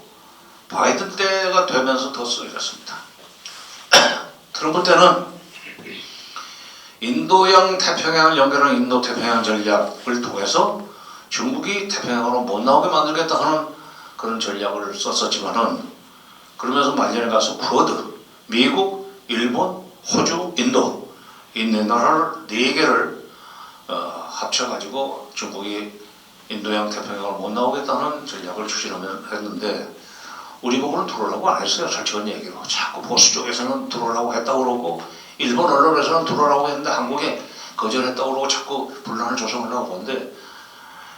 바이든 때가 되면서 더 세졌습니다. 트럼프 때는 인도양 태평양을 연결하는 인도-태평양 전략을 통해서 중국이 태평양으로 못 나오게 만들겠다 하는 그런 전략을 썼었지만은 그러면서 말년에 가서 쿼드, 미국, 일본, 호주, 인도 이 네 나라를 4개를 합쳐가지고 중국이 인도양 태평양을 못 나오겠다는 전략을 추진하면 했는데 우리 보고는 들어오라고 안 했어요. 솔직한 얘기로. 자꾸 보수 쪽에서는 들어오라고 했다고 그러고 일본 언론에서는 들어오라고 했는데 한국에 거절했다고 그러고 자꾸 분란을 조성하려고 하는데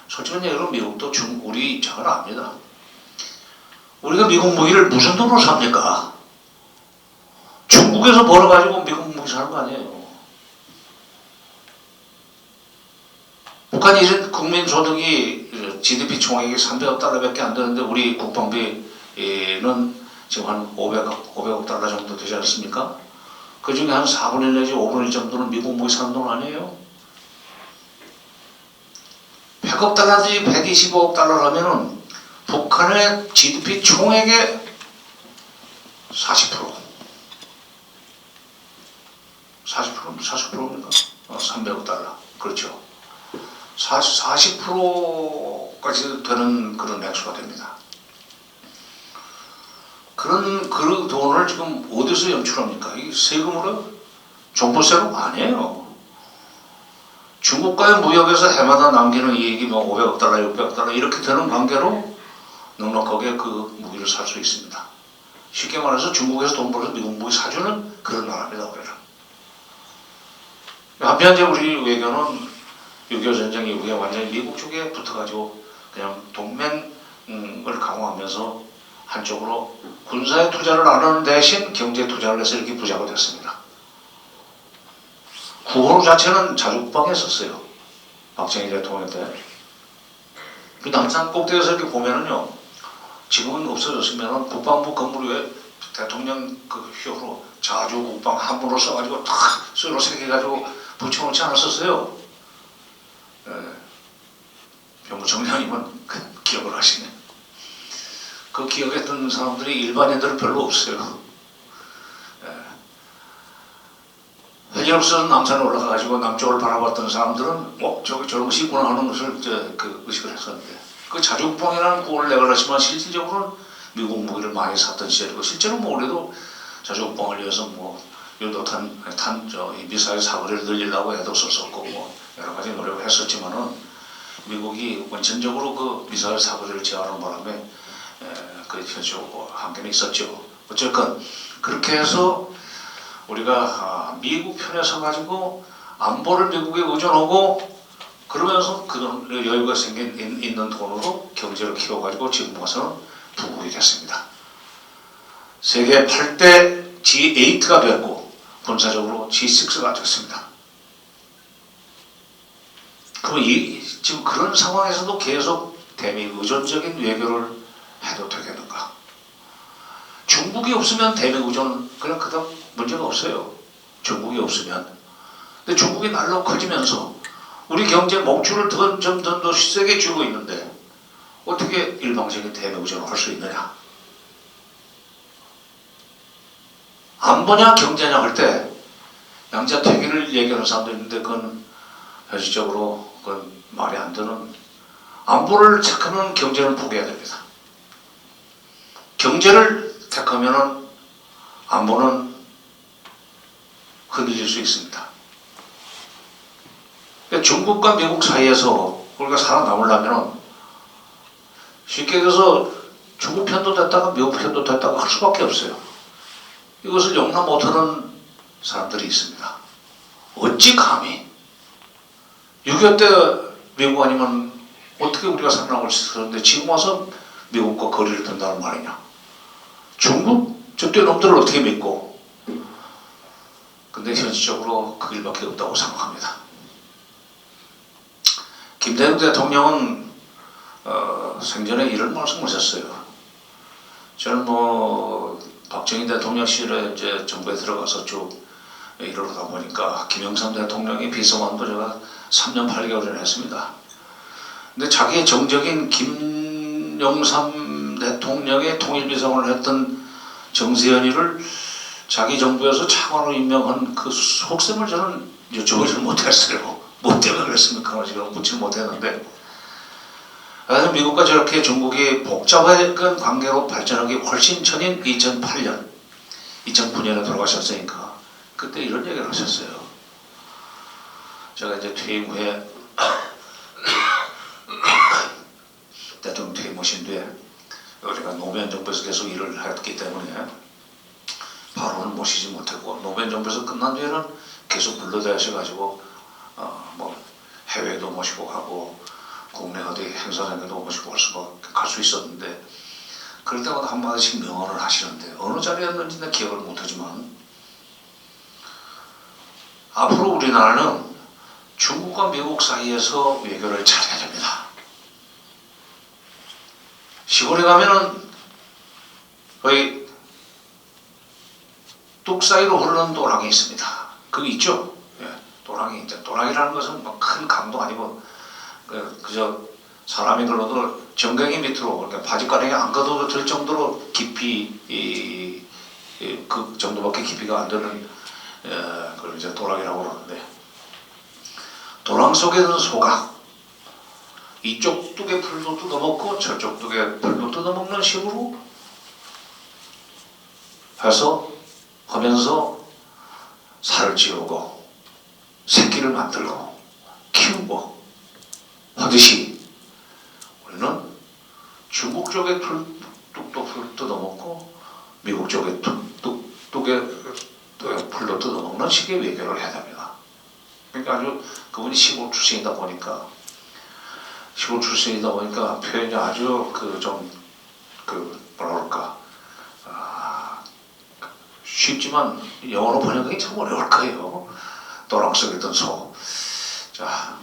솔직한 얘기로 미국도 우리 입장을 압니다. 우리가 미국 무기를 무슨 돈으로 삽니까? 중국에서 벌어가지고 미국 미국이 사는 거 아니에요. 북한이 이런 국민 소득이 GDP 총액이 300억 달러밖에 안 되는데 우리 국방비는 지금 한 500억 달러 정도 되지 않습니까? 그 중에 한 4분의 1 내지 5분의 1 정도는 미국 무기 사는 돈 아니에요? 100억 달러지 125억 달러라면은 북한의 GDP 총액의 40%. 40%입니까? 300억 달러. 그렇죠. 40%까지 되는 그런 액수가 됩니다. 그런 돈을 지금 어디서 연출합니까? 이 세금으로? 종부세로? 아니에요. 중국과의 무역에서 해마다 남기는 이익이 뭐 500억 달러, 600억 달러 이렇게 되는 관계로 넉넉하게 그 무기를 살 수 있습니다. 쉽게 말해서 중국에서 돈 벌어서 미국 무기 사주는 그런 나라입니다. 우리는. 한편 이제 우리 외교는 6.25 전쟁 이후에 완전히 미국 쪽에 붙어가지고 그냥 동맹을 강화하면서 한쪽으로 군사에 투자를 안 하는 대신 경제 투자를 해서 이렇게 부자가 됐습니다. 구호로 자체는 자주국방에 했었어요. 박정희 대통령 때. 그 남산 꼭대기에서 이렇게 보면은요, 지금은 없어졌으면 국방부 건물 위에 대통령 그 휘호로 자주국방 한문으로 써가지고 탁 쇠로 새겨가지고 붙여놓지 않았었어요. 병무청장님은 기억을 하시네. 그 기억했던 사람들이 일반인들은 별로 없어요. 현역에서 남산에 올라가가지고 남쪽을 바라봤던 사람들은 저기 저런 것이 있구나 하는 것을 그 의식을 했었는데 그 자주국방이라는 구호를 내걸었지만 실질적으로는 미국 무기를 많이 샀던 시절이고 실제로 뭐 우리도 자주국방을 위해서 뭐 유도탄 미사일 사거리를 늘리려고 애도 썼었고 뭐 여러 가지 노력을 했었지만은 미국이 원천적으로 그 미사일 사거리를 제한하는 바람에 그 한계는 있었죠. 어쨌건 그렇게 해서 우리가 미국 편에 서가지고 안보를 미국에 의존하고 그러면서 그 여유가 있는 돈으로 경제를 키워가지고 지금 와서는 부국이 됐습니다. 세계 8대 G8가 됐고 군사적으로 G6가 됐습니다. 그럼 지금 그런 상황에서도 계속 대미 의존적인 외교를 해도 되겠는가? 중국이 없으면 대미 의존은 그냥 그다음 문제가 없어요. 중국이 없으면. 근데 중국이 날로 커지면서 우리 경제 목줄을 점점 더 세게 쥐고 있는데 어떻게 일방적인 대미 의존을 할 수 있느냐? 안보냐 경제냐 할 때 양자택일을 얘기하는 사람도 있는데 그건 현실적으로 그건 말이 안 되는. 안보를 택하면 경제는 포기해야 됩니다. 경제를 택하면 안보는 흔들릴 수 있습니다. 중국과 미국 사이에서 우리가 살아남으려면 쉽게 얘기해서 중국 편도 됐다가 미국 편도 됐다가 할 수밖에 없어요. 이것을 용납 못하는 사람들이 있습니다. 어찌 감히 6.25 때 미국 아니면 어떻게 우리가 살아남을 수 있었는데 지금 와서 미국과 거리를 둔다는 말이냐. 중국 저때 놈들을 어떻게 믿고. 근데 현실적으로 그 길밖에 없다고 생각합니다. 김대중 대통령은 생전에 이런 말씀을 하셨어요. 저는 박정희 대통령 시절에 이제 정부에 들어가서 쭉 이러다 보니까 김영삼 대통령이 비서관도 제가 3년 8개월을 했습니다. 근데 자기의 정적인 김영삼 대통령의 통일비서관을 했던 정세현이를 자기 정부에서 차관으로 임명한 그 속셈을 저는 여쭤보지를 못했어요. 뭐 때문에 그랬습니까? 제가 묻지를 못했는데 그래서 미국과 저렇게 중국이 복잡한 관계로 발전하기 훨씬 전인 2008년, 2009년에 돌아가셨으니까 그때 이런 얘기를 하셨어요. 제가 이제 퇴임 후에 대통령 퇴임하신 뒤에 우리가 노무현 정부에서 계속 일을 했기 때문에 바로는 모시지 못했고 노무현 정부에서 끝난 뒤에는 계속 불러대셔가지고 뭐 해외도 모시고 가고 국내 어디 행사장에도 모시고 갈 수 있었는데 그럴 때마다 한마디씩 명언을 하시는데 어느 자리였는지는 기억을 못하지만 앞으로 우리나라는 중국과 미국 사이에서 외교를 잘해야 됩니다. 시골에 가면은 거의 뚝 사이로 흐르는 도랑이 있습니다. 그거 있죠? 예, 도랑이. 이제 도랑이라는 것은 뭐 큰 강도 아니고 그저 사람이 걸어도 정강이 밑으로 그러니까 바지가랑이 안 가도 될 정도로 깊이 그 정도밖에 깊이가 안 되는 그걸 이제 도랑이라고 그러는데, 도랑 속에는 소각, 이쪽 뚝에 풀도 뜯어먹고 저쪽 뚝에 풀도 뜯어먹는 식으로 해서 하면서 살을 찌우고 새끼를 만들고 키우고 하듯이 우리는 중국 쪽에 뚝도 풀 뜯어먹고 미국 쪽에 뚝에 풀도 뜯어먹는 식의 외교를 해야 됩니다. 그러니까 아주 그분이 시골 출신이다 보니까 표현이 아주 뭐라 그럴까, 쉽지만 영어로 번역하기 참 어려울 거예요. 도랑 속에 있던 소. 자,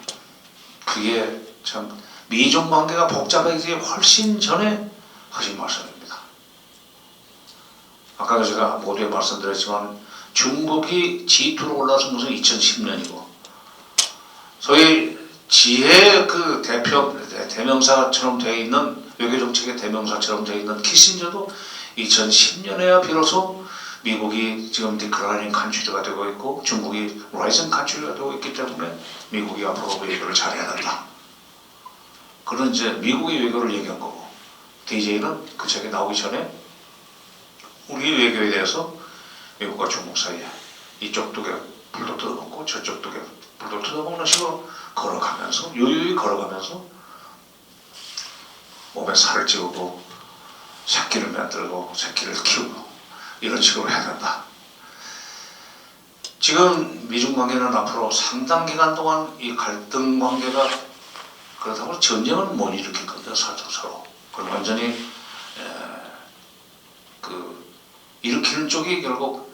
그게 참 미중 관계가 복잡해지기 훨씬 전에 하신 말씀입니다. 아까도 제가 모두에 말씀드렸지만 중국이 G2로 올라선 것은 2010년이고 소위 지혜 그 대명사처럼 되어 있는, 외교정책의 대명사처럼 되어 있는 키신저도 2010년에야 비로소 미국이 지금 디클라이닝 컨트리가 되고 있고 중국이 라이징 컨트리가 되고 있기 때문에 미국이 앞으로 외교를 잘해야 된다. 그런 이제 미국의 외교를 얘기한 거고, DJ는 그 책에 나오기 전에 우리 외교에 대해서 미국과 중국 사이에 이쪽 뚝에 불도 뜯어먹고 저쪽 뚝에 불도 뜯어먹는 식으로 걸어가면서, 유유히 걸어가면서 몸에 살을 찌우고 새끼를 만들고 새끼를 키우고 이런 식으로 해야 된다. 지금 미중 관계는 앞으로 상당 기간 동안 이 갈등 관계가, 그렇다고 전쟁은 못 일으킬 건데 서로 그걸 완전히 일으키는 쪽이 결국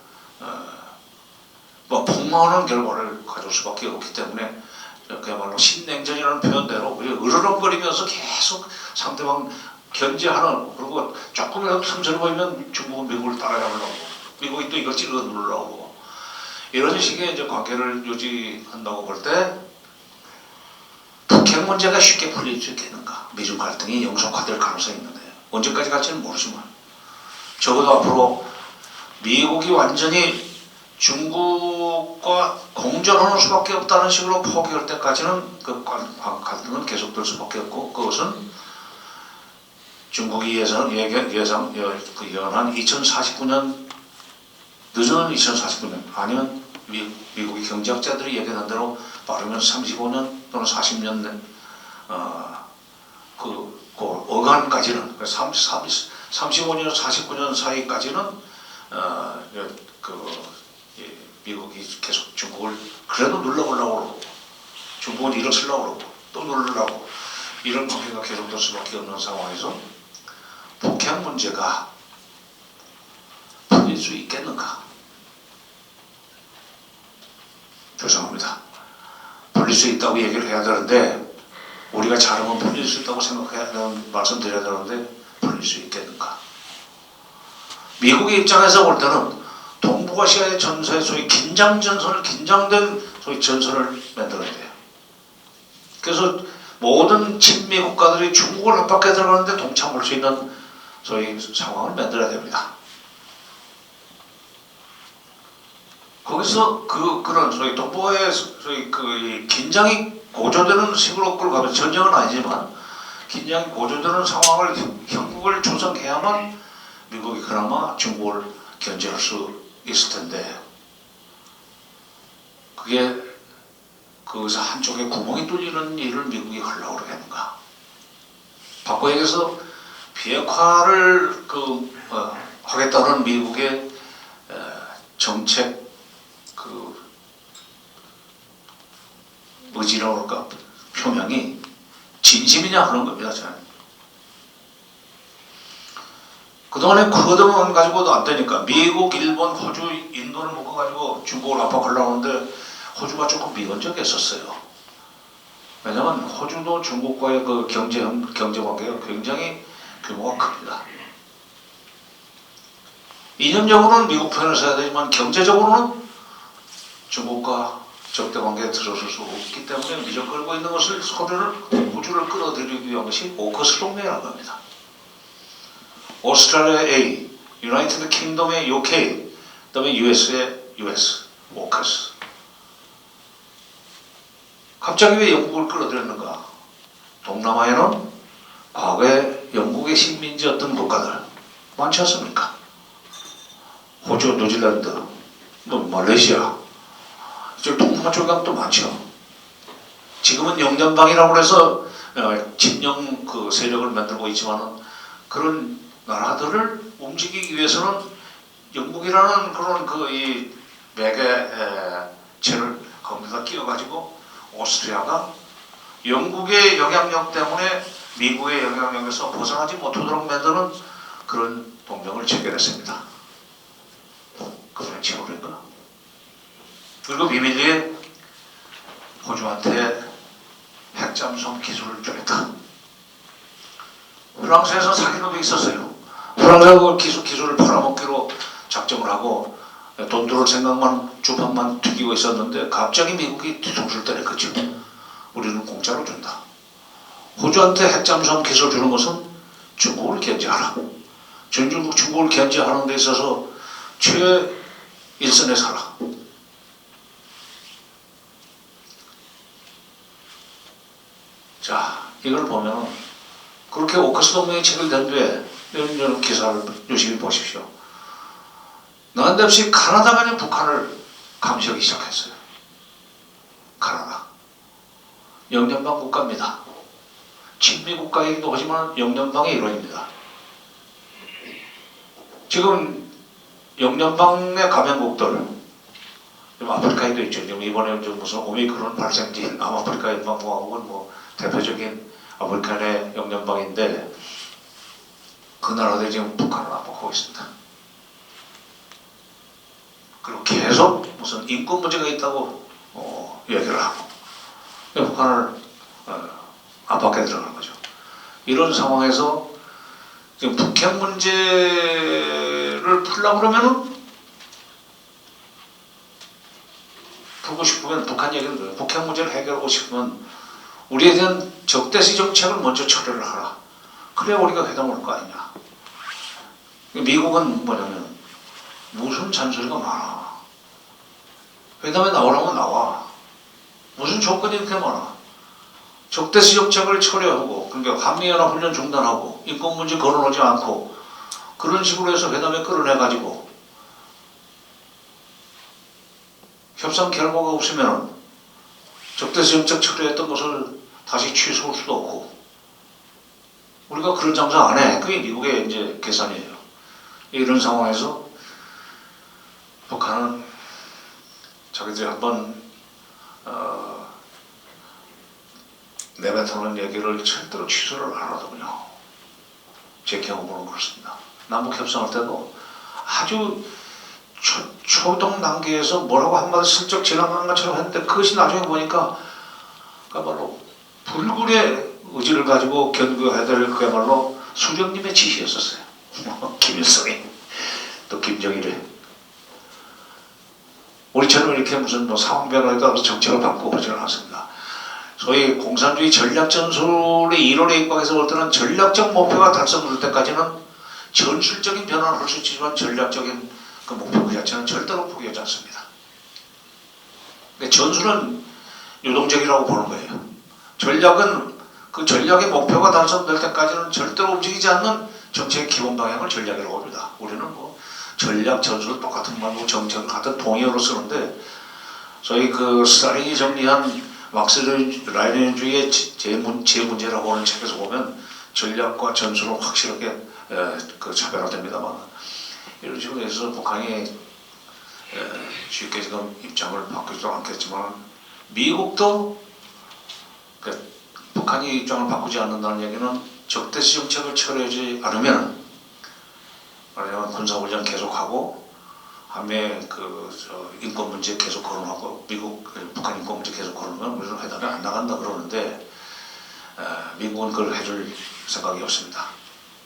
뭐 폭망하는 결과를 가져올 수밖에 없기 때문에 그야말로 신냉전이라는 표현대로 우리 으르렁거리면서 계속 상대방 견제하는, 그리고 조금이라도 틈새를 보이면 중국은 미국을 따라잡으려고, 미국이 또 이걸 찔러 누르려고, 이런 식의 이제 관계를 유지한다고 볼 때 북핵 문제가 쉽게 풀릴 수 있겠는가? 미중 갈등이 영속화될 가능성이 있는데 언제까지 갈지는 모르지만 적어도 앞으로 미국이 완전히 중국과 공존하는 수밖에 없다는 식으로 포기할 때까지는 그 갈등은 계속될 수밖에 없고, 그것은 중국이 예언한 2049년, 늦은 2049년 아니면 미국의 경제학자들이 얘기한 대로 빠르면 35년 또는 40년 그 어간까지는 35년 49년 사이까지는 미국이 계속 중국을 그래도 눌러보려고 그러고 중국은 일어서려고 그러고 또 누르려고, 이런 관계가 계속될 수밖에 없는 상황에서 북핵 문제가 풀릴 수 있겠는가? 죄송합니다. 풀릴 수 있다고 얘기를 해야 되는데, 우리가 잘하면 풀릴 수 있다고 생각해야 되는, 말씀드려야 되는데 풀릴 수 있겠는가? 미국의 입장에서 볼 때는 동북아시아의 전선에 소위 긴장된 소위 전선을 만들어야 돼요. 그래서 모든 친미 국가들이 중국을 압박해 들어가는데 동참할 수 있는 소위 상황을 만들어야 됩니다. 거기서 그런 소위 동북아의 소위 긴장이 고조되는 식으로 끌어가면, 전쟁은 아니지만 긴장이 고조되는 상황을 형국을 조성해야만 미국이 그나마 중국을 견제할 수 있을 텐데, 그게 거기서 한쪽에 구멍이 뚫리는 일을 미국이 하려고 그러겠는가? 바꿔 얘기해서 비핵화를 하겠다는 미국의 정책 의지라고 할까, 표명이 진심이냐 하는 겁니다. 저는. 그동안에 그것만 가지고도 안 되니까 미국, 일본, 호주, 인도를 묶어가지고 중국을 압박하려고 하는데 호주가 조금 미온적이었었어요. 왜냐하면 호주도 중국과의 그 경제 관계가 굉장히 규모가 큽니다. 이념적으로는 미국 편을 서야 되지만 경제적으로는 중국과 적대 관계에 들어설 수 없기 때문에 미적 걸고 있는 것을 호주를 끌어들이기 위한 것이 오커스 동맹이라고 합니다. 오스트랄리아의 A, 유나이티드 킹덤의 UK, 그다음에 US의 US, 오커스. 갑자기 왜 영국을 끌어들였는가? 동남아에는 과거에 영국의 식민지였던 국가들 많지 않습니까? 호주, 뉴질랜드, 말레이시아, 이쪽 동남아 쪽에 가면 또 많죠. 지금은 영연방이라고 해서 집령 그 세력을 만들고 있지만은 그런 나라들을 움직이기 위해서는 영국이라는 그런 그 이 매개체를 거기다 끼워가지고 오스트리아가 영국의 영향력 때문에 미국의 영향력에서 벗어나지 못하도록 만드는 그런 동맹을 체결했습니다. 그러면 지금인가? 그리고 비밀리에 호주한테 핵잠수함 기술을 주겠다. 프랑스에서 사기놈이 있었어요. 프랑스가 그 기술을 팔아먹기로 작정을 하고 돈 들어올 생각만 주판만 튀기고 있었는데 갑자기 미국이 뒤통수를 때렸겠죠. 우리는 공짜로 준다. 호주한테 핵잠수함 기술 주는 것은 중국을 견제하라. 중국을 견제하는 데 있어서 최일선에 서라. 자, 이걸 보면 그렇게 오커스 동맹이 체결된 뒤에 이런 기사를 유심히 보십시오. 난데없이 카나다가 이제 북한을 감시하기 시작했어요. 카나다. 영연방 국가입니다. 친미 국가이기도 하지만 영연방의 일원입니다. 지금 영연방의 가맹국들, 아프리카에도 있죠. 지금 이번에 좀 무슨 오미크론 발생지 남아프리카 연방공화국은 뭐 대표적인 아프리카의 영연방인데 그 나라들이 지금 북한을 압박하고 있습니다. 그리고 계속 무슨 인권 문제가 있다고 얘기를 하고 북한을 압박해 들어가는 거죠. 이런 상황에서 지금 북핵 문제를 풀려고 그러면은 풀고 싶으면 북한 얘기는 그래요. 북핵 문제를 해결하고 싶으면 우리에 대한 적대시 정책을 먼저 처리를 하라. 그래야 우리가 회담을 할 거 아니냐. 미국은 뭐냐면 무슨 잔소리가 많아. 회담에 나오라면 나와. 무슨 조건이 이렇게 많아. 적대시 정책을 처리하고 그러니까 한미연합훈련 중단하고 인권 문제 거론하지 않고 그런 식으로 해서 회담에 끌어내가지고 협상 결과가 없으면 적대시 정책 처리했던 것을 다시 취소할 수도 없고 우리가 그런 장사 안 해. 그게 미국의 이제 계산이에요. 이런 상황에서 북한은 자기들이 한번 내뱉어놓은 얘기를 절대로 취소를 안 하더군요. 제 경험으로는 그렇습니다. 남북 협상할 때도 아주 초동 단계에서 뭐라고 한마디 슬쩍 지나간 것처럼 했는데 그것이 나중에 보니까 그야말로 불굴의 의지를 가지고 견고해야 될 그야말로 수령님의 지시였었어요. 김일성이 또 김정일이 우리처럼 이렇게 무슨 뭐 상황 변화에 따라서 정책을 바꾸고 그러지는 않습니다. 소위 공산주의 전략 전술의 이론에 입각해서 볼 때는 전략적 목표가 달성될 때까지는 전술적인 변화를 할 수 있지만 전략적인 그 목표 그 자체는 절대로 포기하지 않습니다. 전술은 유동적이라고 보는 거예요. 전략은 그 전략의 목표가 달성될 때까지는 절대로 움직이지 않는 정책의 기본 방향을 전략이라고 합니다. 우리는 뭐 전략, 전술은 똑같은 말로 정책을 같은 동의어로 쓰는데 소위 그 스탈린이 정리한 막스레닌주의의 제문제라고 하는 책에서 보면 전략과 전술은 확실하게 그 차별화됩니다만 이런 식으로 해서 북한이 쉽게 지금 입장을 바꾸지도 않겠지만 미국도 북한이 입장을 바꾸지 않는다는 얘기는 적대시 정책을 처리하지 않으면 말하자면 군사훈련 계속하고 한미 인권 문제 계속 거론하고 북한 인권 문제 계속 거론하면 우리는 회담에 안 나간다 그러는데 미국은 그걸 해줄 생각이 없습니다.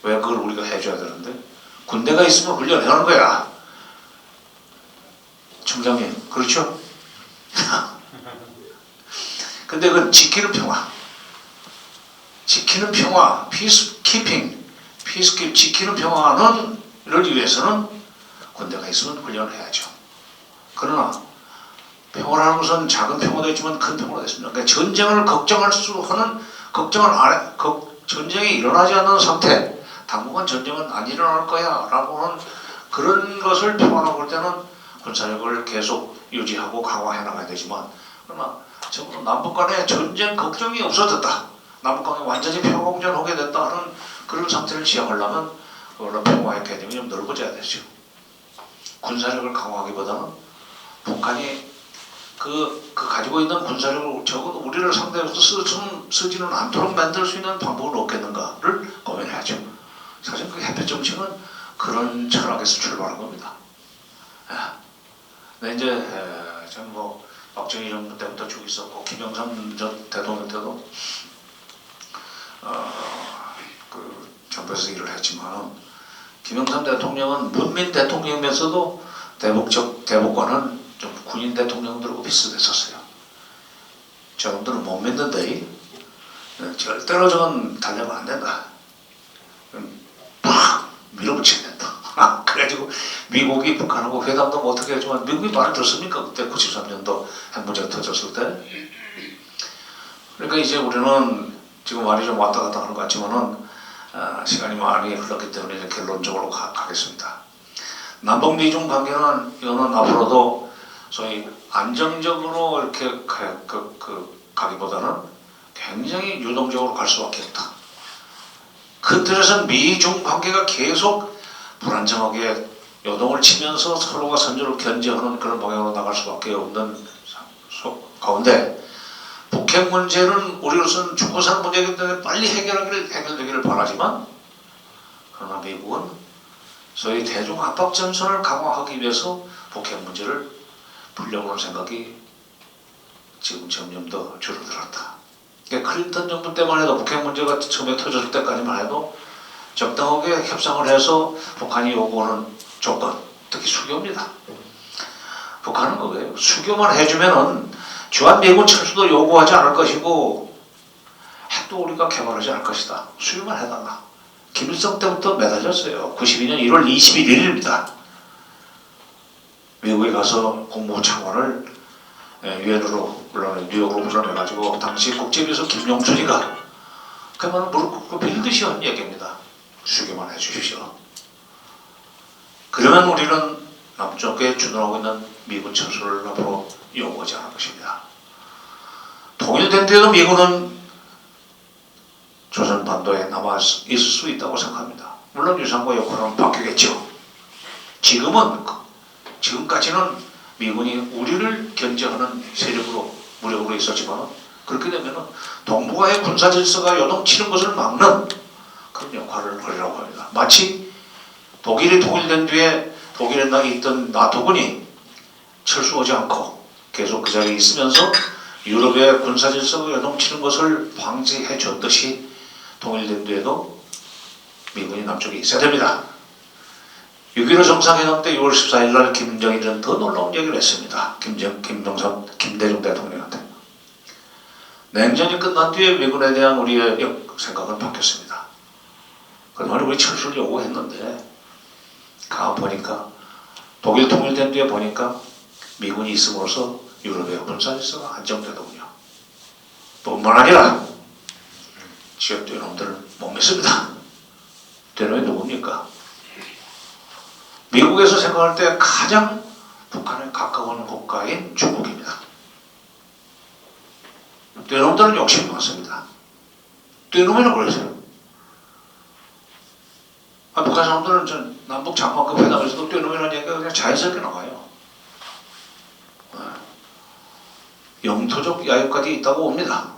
왜 그걸 우리가 해줘야 되는데? 군대가 있으면 훈련해오는 거야. 총장님, 그렇죠? 근데 그 지키는 평화, 피스키핑, 지키는 평화를 위해서는 군대가 있으면 훈련을 해야죠. 그러나 평화라는 것은 작은 평화도 있지만 큰 평화도 있습니다. 그러니까 전쟁을 걱정할 수 하는 전쟁이 일어나지 않는 상태, 당분간 전쟁은 안 일어날 거야 라고 하는 그런 것을 평화라고 볼 때는 군사력을 계속 유지하고 강화해 나가야 되지만, 그러나 적어도 남북 간에 전쟁 걱정이 없어졌다, 남북 간에 완전히 평화공존하게 됐다 하는 그런 상태를 지향하려면 그거는 평화의 개념이 좀 넓어져야 되죠. 군사력을 강화하기보다는 북한이 가지고 있는 군사력을 적어도 우리를 상대해서 쓰지는 않도록 만들 수 있는 방법은 없겠는가를 고민해야죠. 사실 그 해외 정책은 그런 철학에서 출발한 겁니다. 근데 이제 저는 박정희 정부 때부터 쭉 있었고 김영삼 전 대통령 때도 정부에서 일을 했지만, 김영삼 대통령은 문민 대통령이면서도 대북과는 좀 군인 대통령들하고 비슷했었어요. 저놈들은 못 믿는데 절대로 저건 달려면 안 된다. 팍 밀어붙여야 된다. 그래가지고 미국이 북한하고 회담도 어떻게 했지만 미국이 말을 듣습니까? 그때 93년도 핵 문제가 터졌을 때. 그러니까 이제 우리는 지금 말이 좀 왔다 갔다 하는 것 같지만은 시간이 많이 흘렀기 때문에 이제 결론적으로 가겠습니다. 남북 미중 관계는 이거는 앞으로도 소위 안정적으로 이렇게 가기보다는 굉장히 유동적으로 갈 수밖에 없다. 그 틀에서 미중 관계가 계속 불안정하게 요동을 치면서 서로가 선조를 견제하는 그런 방향으로 나갈 수밖에 없는 가운데, 북핵 문제는 우리로서는 죽고 사는 문제이기 때문에 빨리 해결되기를 바라지만, 그러나 미국은 소위 대중 압박 전선을 강화하기 위해서 북핵 문제를 풀려고 하는 생각이 지금 점점 더 줄어들었다. 그러니까 클린턴 정부 때만 해도 북핵 문제가 처음에 터졌을 때까지만 해도 적당하게 협상을 해서 북한이 요구하는 조건, 특히 수교입니다. 북한은 그거예요. 수교만 해주면은 주한미군 철수도 요구하지 않을 것이고 핵도 우리가 개발하지 않을 것이다. 수교만 해달라. 김일성 때부터 매달렸어요. 92년 1월 21일입니다. 미국에 가서 국무부 차관을 유엔으로 뉴욕으로 불러내가지고 당시 국제비서 김용춘이가 그만 무릎 꿇고 빌듯이 한 얘기입니다. 수교만 해주십시오. 그러면 우리는 남쪽에 주둔하고 있는 미군 철수를 앞으로 요구하지 않을 것입니다. 통일된 뒤에도 미군은 조선반도에 남아 있을 수 있다고 생각합니다. 물론 유산과 역할은 바뀌겠죠. 지금까지는 미군이 우리를 견제하는 세력으로 무력으로 있었지만, 그렇게 되면 동북아의 군사 질서가 요동치는 것을 막는 그런 역할을 하려고 합니다. 마치 독일이 통일된 뒤에 독일에 나게 있던 나토군이 철수하지 않고 계속 그 자리에 있으면서 유럽의 군사 질서가 요동치는 것을 방지해 줬듯이 통일된 뒤에도 미군이 남쪽에 있어야 됩니다. 6.15 정상회담 때 6월 14일 날 김정일은 더 놀라운 얘기를 했습니다. 김대중 대통령한테. 냉전이 끝난 뒤에 미군에 대한 우리의 생각은 바뀌었습니다. 그동안 우리 철수를 요구했는데 가만 보니까 독일 통일된 뒤에 보니까 미군이 있음으로써 유럽의 군사질서가 안정되더군요. 뿐만 아니라 지역 뛰어놈들을 못 믿습니다. 뛰어놈이 누굽니까? 미국에서 생각할 때 가장 북한에 가까운 국가인 중국입니다. 뛰어놈들은 욕심이 많습니다. 뛰어놈이라고 그러세요. 북한 사람들은 남북 장관급 회담에서도 뛰어놈이라는 얘기가 그냥 자연스럽게 나와요. 영토적 야유까지 있다고 봅니다.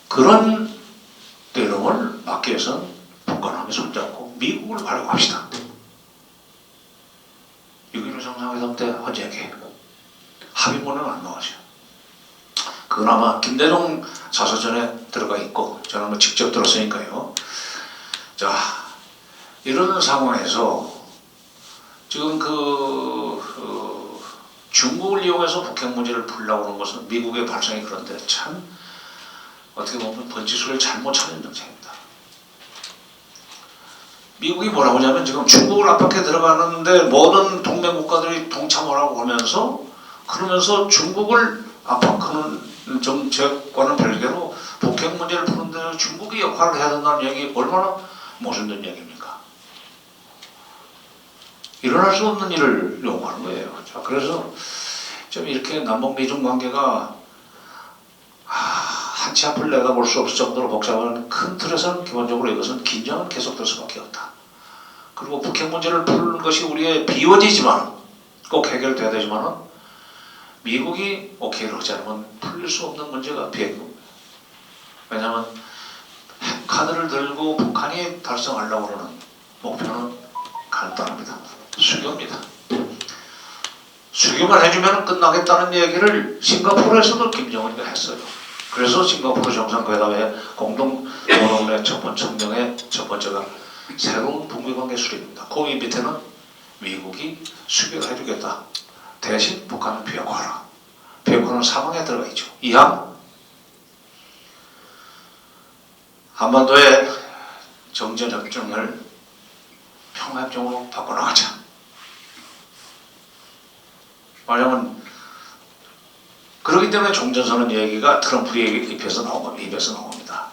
그런 뛰어놈을 막기 위해서는 북한함에 손잡고 미국을 활용합시다. 6.15 정상회담 때 한 얘기 합의문은 안 나오죠. 그건 아마 김대중 자서전에 들어가 있고 저는 뭐 직접 들었으니까요. 자, 이런 상황에서 지금 중국을 이용해서 북핵 문제를 풀려고 하는 것은 미국의 발상이 그런데 참 어떻게 보면 번지수를 잘못 찾은 정책입니다. 미국이 뭐라고 하냐면 지금 중국을 압박해 들어가는데 모든 동맹 국가들이 동참하라고 하면서 그러면서 중국을 압박하는 정책과는 별개로 북핵 문제를 푸는데 중국이 역할을 해야 된다는 얘기 얼마나 모순된 얘기입니까? 일어날 수 없는 일을 요구하는 거예요. 자, 그래서 좀 이렇게 남북 미중 관계가 한치 앞을 내다볼 수 없을 정도로 복잡한 큰 틀에서는 기본적으로 이것은 긴장은 계속될 수밖에 없다. 그리고 북핵 문제를 푸는 것이 우리의 비워지지만 꼭 해결돼야 되지만은 미국이 오케이를 하지 않으면 풀릴 수 없는 문제가 비핵화입니다. 왜냐하면 핵카드를 들고 북한이 달성하려고 하는 목표는 간단합니다. 수교입니다. 수교만 해주면 끝나겠다는 얘기를 싱가포르에서도 김정은이가 했어요. 그래서 싱가포르 정상회담의 공동선언의 첫 번째 성명의 첫 번째가 새로운 북미관계 수립입니다. 거기 밑에는 미국이 수교를 해주겠다. 대신 북한은 비핵화하라. 비핵화는 사망에 들어가 있죠. 이항 한반도의 정전협정을 평화협정으로 바꿔나가자. 왜냐하면 그렇기 때문에 종전선언 얘기가 트럼프 입에서 나옵니다.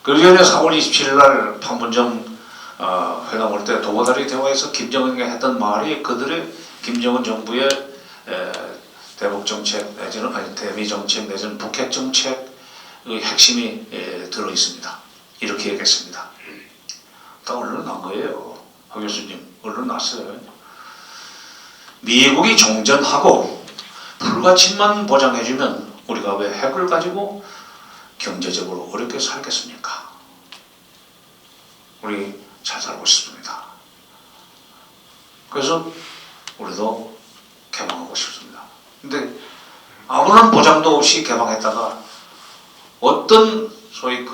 그 전에 4월 27일 날 판문점 회담 올 때 도보다리 대화에서 김정은이 했던 말이 그들의 김정은 정부의 대북 정책 내지는 대미 정책 내지는 북핵 정책의 핵심이 들어 있습니다. 이렇게 얘기했습니다. 다 언론 난 거예요. 박 교수님 언론 났어요. 미국이 종전하고 불가침만 보장해주면 우리가 왜 핵을 가지고 경제적으로 어렵게 살겠습니까? 우리 잘 살고 싶습니다. 그래서 우리도 개방하고 싶습니다. 근데 아무런 보장도 없이 개방했다가 어떤 소위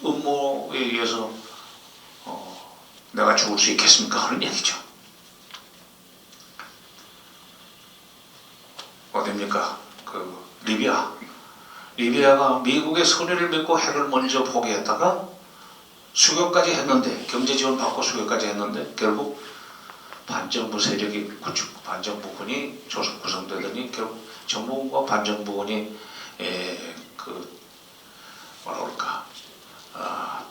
음모에 의해서 내가 죽을 수 있겠습니까? 하는 얘기죠. 어딥니까? 리비아가 미국의 선의를 믿고 핵을 먼저 포기했다가 수교까지 했는데 경제 지원 받고 수교까지 했는데 결국 반정부 세력이 반정부군이 구성되더니 결국 정부군과 반정부군이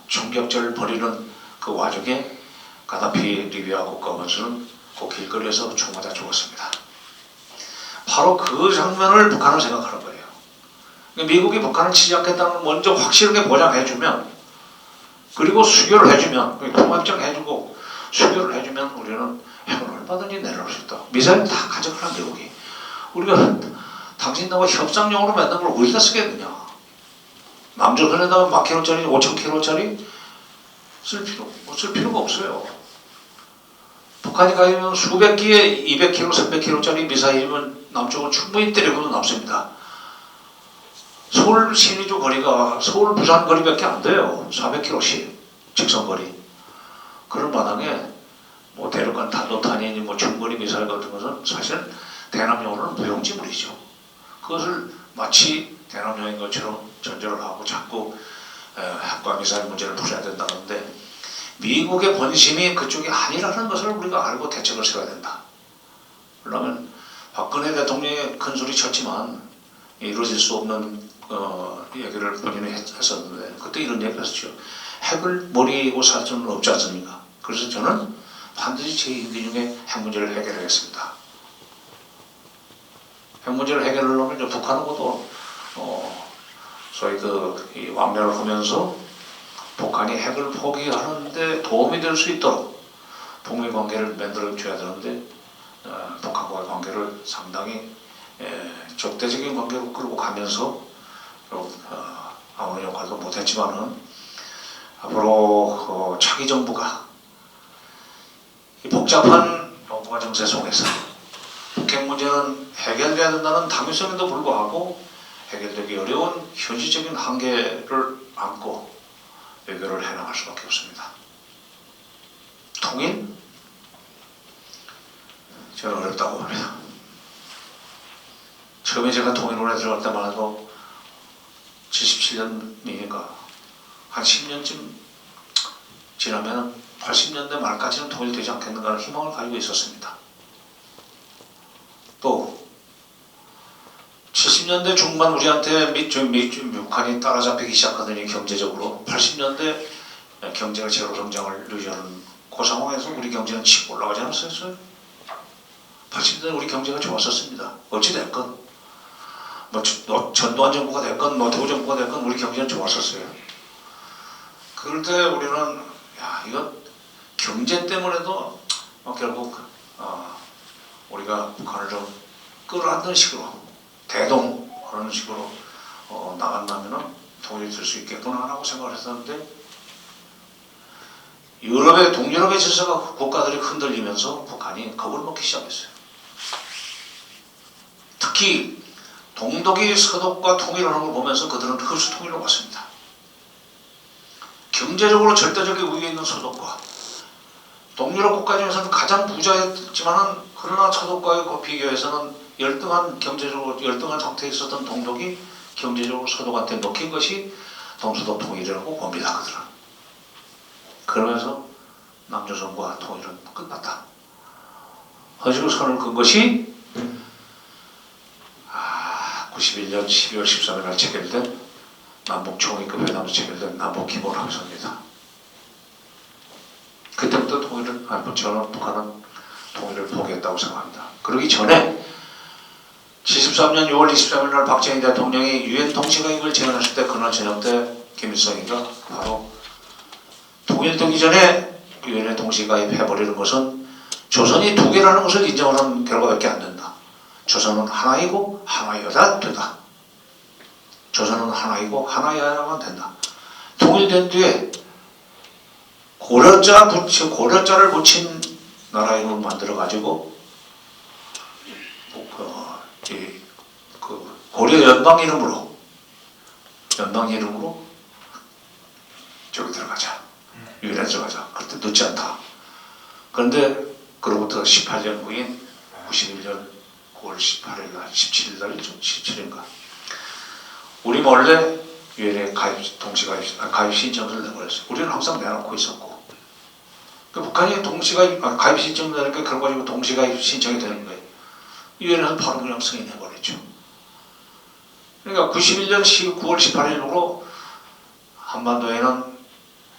총격전을 벌이는 그 와중에 가다피 리비아 국가원수는 그 길거리에서 총 맞아 죽었습니다. 바로 그 장면을 북한은 생각하는 거예요. 미국이 북한을 치지 않겠다는 걸 먼저 확실하게 보장해주면 그리고 수교를 해주면 통합정 해주고 수교를 해주면 우리는 핵을 얼마든지 내려올 수 있다. 미사일 다 가져가라 미국이. 우리가 당신들과 협상용으로 만든 걸 우리가 쓰겠느냐. 남조선에다가 만 킬로짜리 5천 킬로짜리 쓸 필요가 없어요. 북한이 가지면 수백 기에 200km, 300km짜리 미사일이면 남쪽은 충분히 때려도 남습니다. 서울 시내주 거리가 서울 부산 거리밖에 안 돼요. 400km씩 직선거리. 그런 마당에 뭐 대륙간 탄도탄이니 뭐 중거리 미사일 같은 것은 사실 대남용으로는 무용지물이죠. 그것을 마치 대남용인 것처럼 전제를 하고 자꾸 핵과 미사일 문제를 풀어야 된다는데 미국의 본심이 그쪽이 아니라는 것을 우리가 알고 대책을 세워야 된다. 그러면 박근혜 대통령이 큰 소리 쳤지만 이루어질 수 없는 얘기를 본인이 했었는데 그때 이런 얘기를 했었죠. 핵을 머리고 살 수는 없지 않습니까? 그래서 저는 반드시 제 임기 중에 핵 문제를 해결하겠습니다. 핵 문제를 해결하려면 이제 북한하고도 소위 왕래를 하면서 북한이 핵을 포기하는데 도움이 될 수 있도록 북미 관계를 만들어 줘야 되는데 북한과의 관계를 상당히 적대적인 관계로 끌고 가면서 아무런 역할도 못했지만은 앞으로 차기 정부가 이 복잡한 동북아 정세 속에서 북핵 문제는 해결돼야 된다는 당위성에도 불구하고 해결되기 어려운 현실적인 한계를 안고 외교를 해나갈 수밖에 없습니다. 통일? 저는 어렵다고 봅니다. 처음에 제가 통일원에 들어갈 때만 해도 77년이니까 한 10년쯤 지나면 80년대 말까지는 통일되지 않겠는가 하는 희망을 가지고 있었습니다. 또 70년대 중반 우리한테 북한이 따라잡히기 시작하더니 경제적으로 80년대 경제가 제로 성장을 유지하는 그 상황에서 우리 경제는 치고 올라가지 않았어요. 80년대 우리 경제가 좋았었습니다. 어찌됐건 전두환 정부가 됐건 노태우 정부가 됐건 우리 경제는 좋았었어요. 그럴 때 우리는 이건 경제 때문에도 결국 우리가 북한을 좀 끌어안는 식으로 대동 그런 식으로 나간다면 통일이 될 수 있겠구나 하고 생각을 했었는데 동유럽의 질서가 국가들이 흔들리면서 북한이 겁을 먹기 시작했어요. 특히 동독이 서독과 통일하는 걸 보면서 그들은 흡수 통일로 왔습니다. 경제적으로 절대적인 우위에 있는 서독과 동유럽 국가 중에서는 가장 부자였지만은 그러나 서독과의 비교해서는 경제적으로 열등한 상태에 있었던 동독이 경제적으로 서독한테 먹힌 것이 동서독 통일이라고 봅니다. 그들은. 그러면서 남조선과 통일은 끝났다. 허지로 선을 긋은 것이 91년 12월 13일 날 체결된 남북 총리급 회담에서 체결된 남북기본합의서입니다. 그때부터 저는 북한은 통일을 포기했다고 생각합니다. 그러기 전에 73년 6월 23일 날 박정희 대통령이 유엔 동시가입을 제안했을 때 그날 저녁 때 김일성이가 바로 통일되기 전에 유엔에 동시가입해버리는 것은 조선이 두 개라는 것을 인정하는 결과밖에 안 된다. 조선은 하나이고 하나여야 된다. 조선은 하나이고 하나여야만 된다. 통일된 뒤에 고려자를 붙인 나라 이름을 만들어 가지고 고려 연방 이름으로 저기 들어가자. 유엔에 들어가자. 그때 늦지 않다. 그런데 그로부터 18년 후인 91년 9월 18일 날 17일 날이죠. 17일인가. 우리 몰래 유엔에 가입 신청서를 내버렸어요. 우리는 항상 내놓고 있었고. 북한이 가입 신청을 내니까 결과적으로 동시가입 신청이 되는 거예요. 유엔에서 바로 그냥 승인해버렸죠. 그러니까 91년 9월 18일로 한반도에는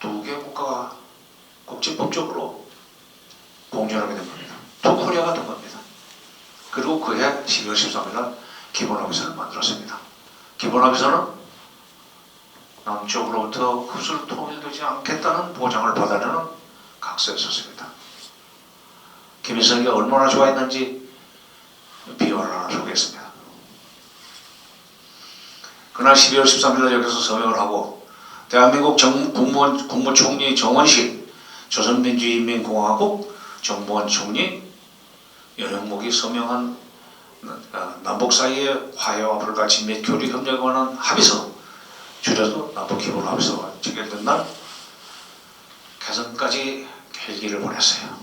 두 개 국가가 국제법적으로 공존하게 된 겁니다. 두 코리아가 된 겁니다. 그리고 그해 12월 13일 날 기본합의서를 만들었습니다. 기본합의서는 남쪽으로부터 흡수로 통일되지 않겠다는 보장을 받아내는 각서였었습니다. 김일성이 얼마나 좋아했는지 비화를 하나 소개했습니다. 그날 12월 13일 날 여기서 서명을 하고 대한민국 국무총리 정원식, 조선민주인민공화국 정보원 총리 연영목이 서명한 남북 사이의 화해와 불가침 및 교류 협력에 관한 합의서, 줄여서 남북기본합의서가 체결된 날 개성까지 헬기를 보냈어요.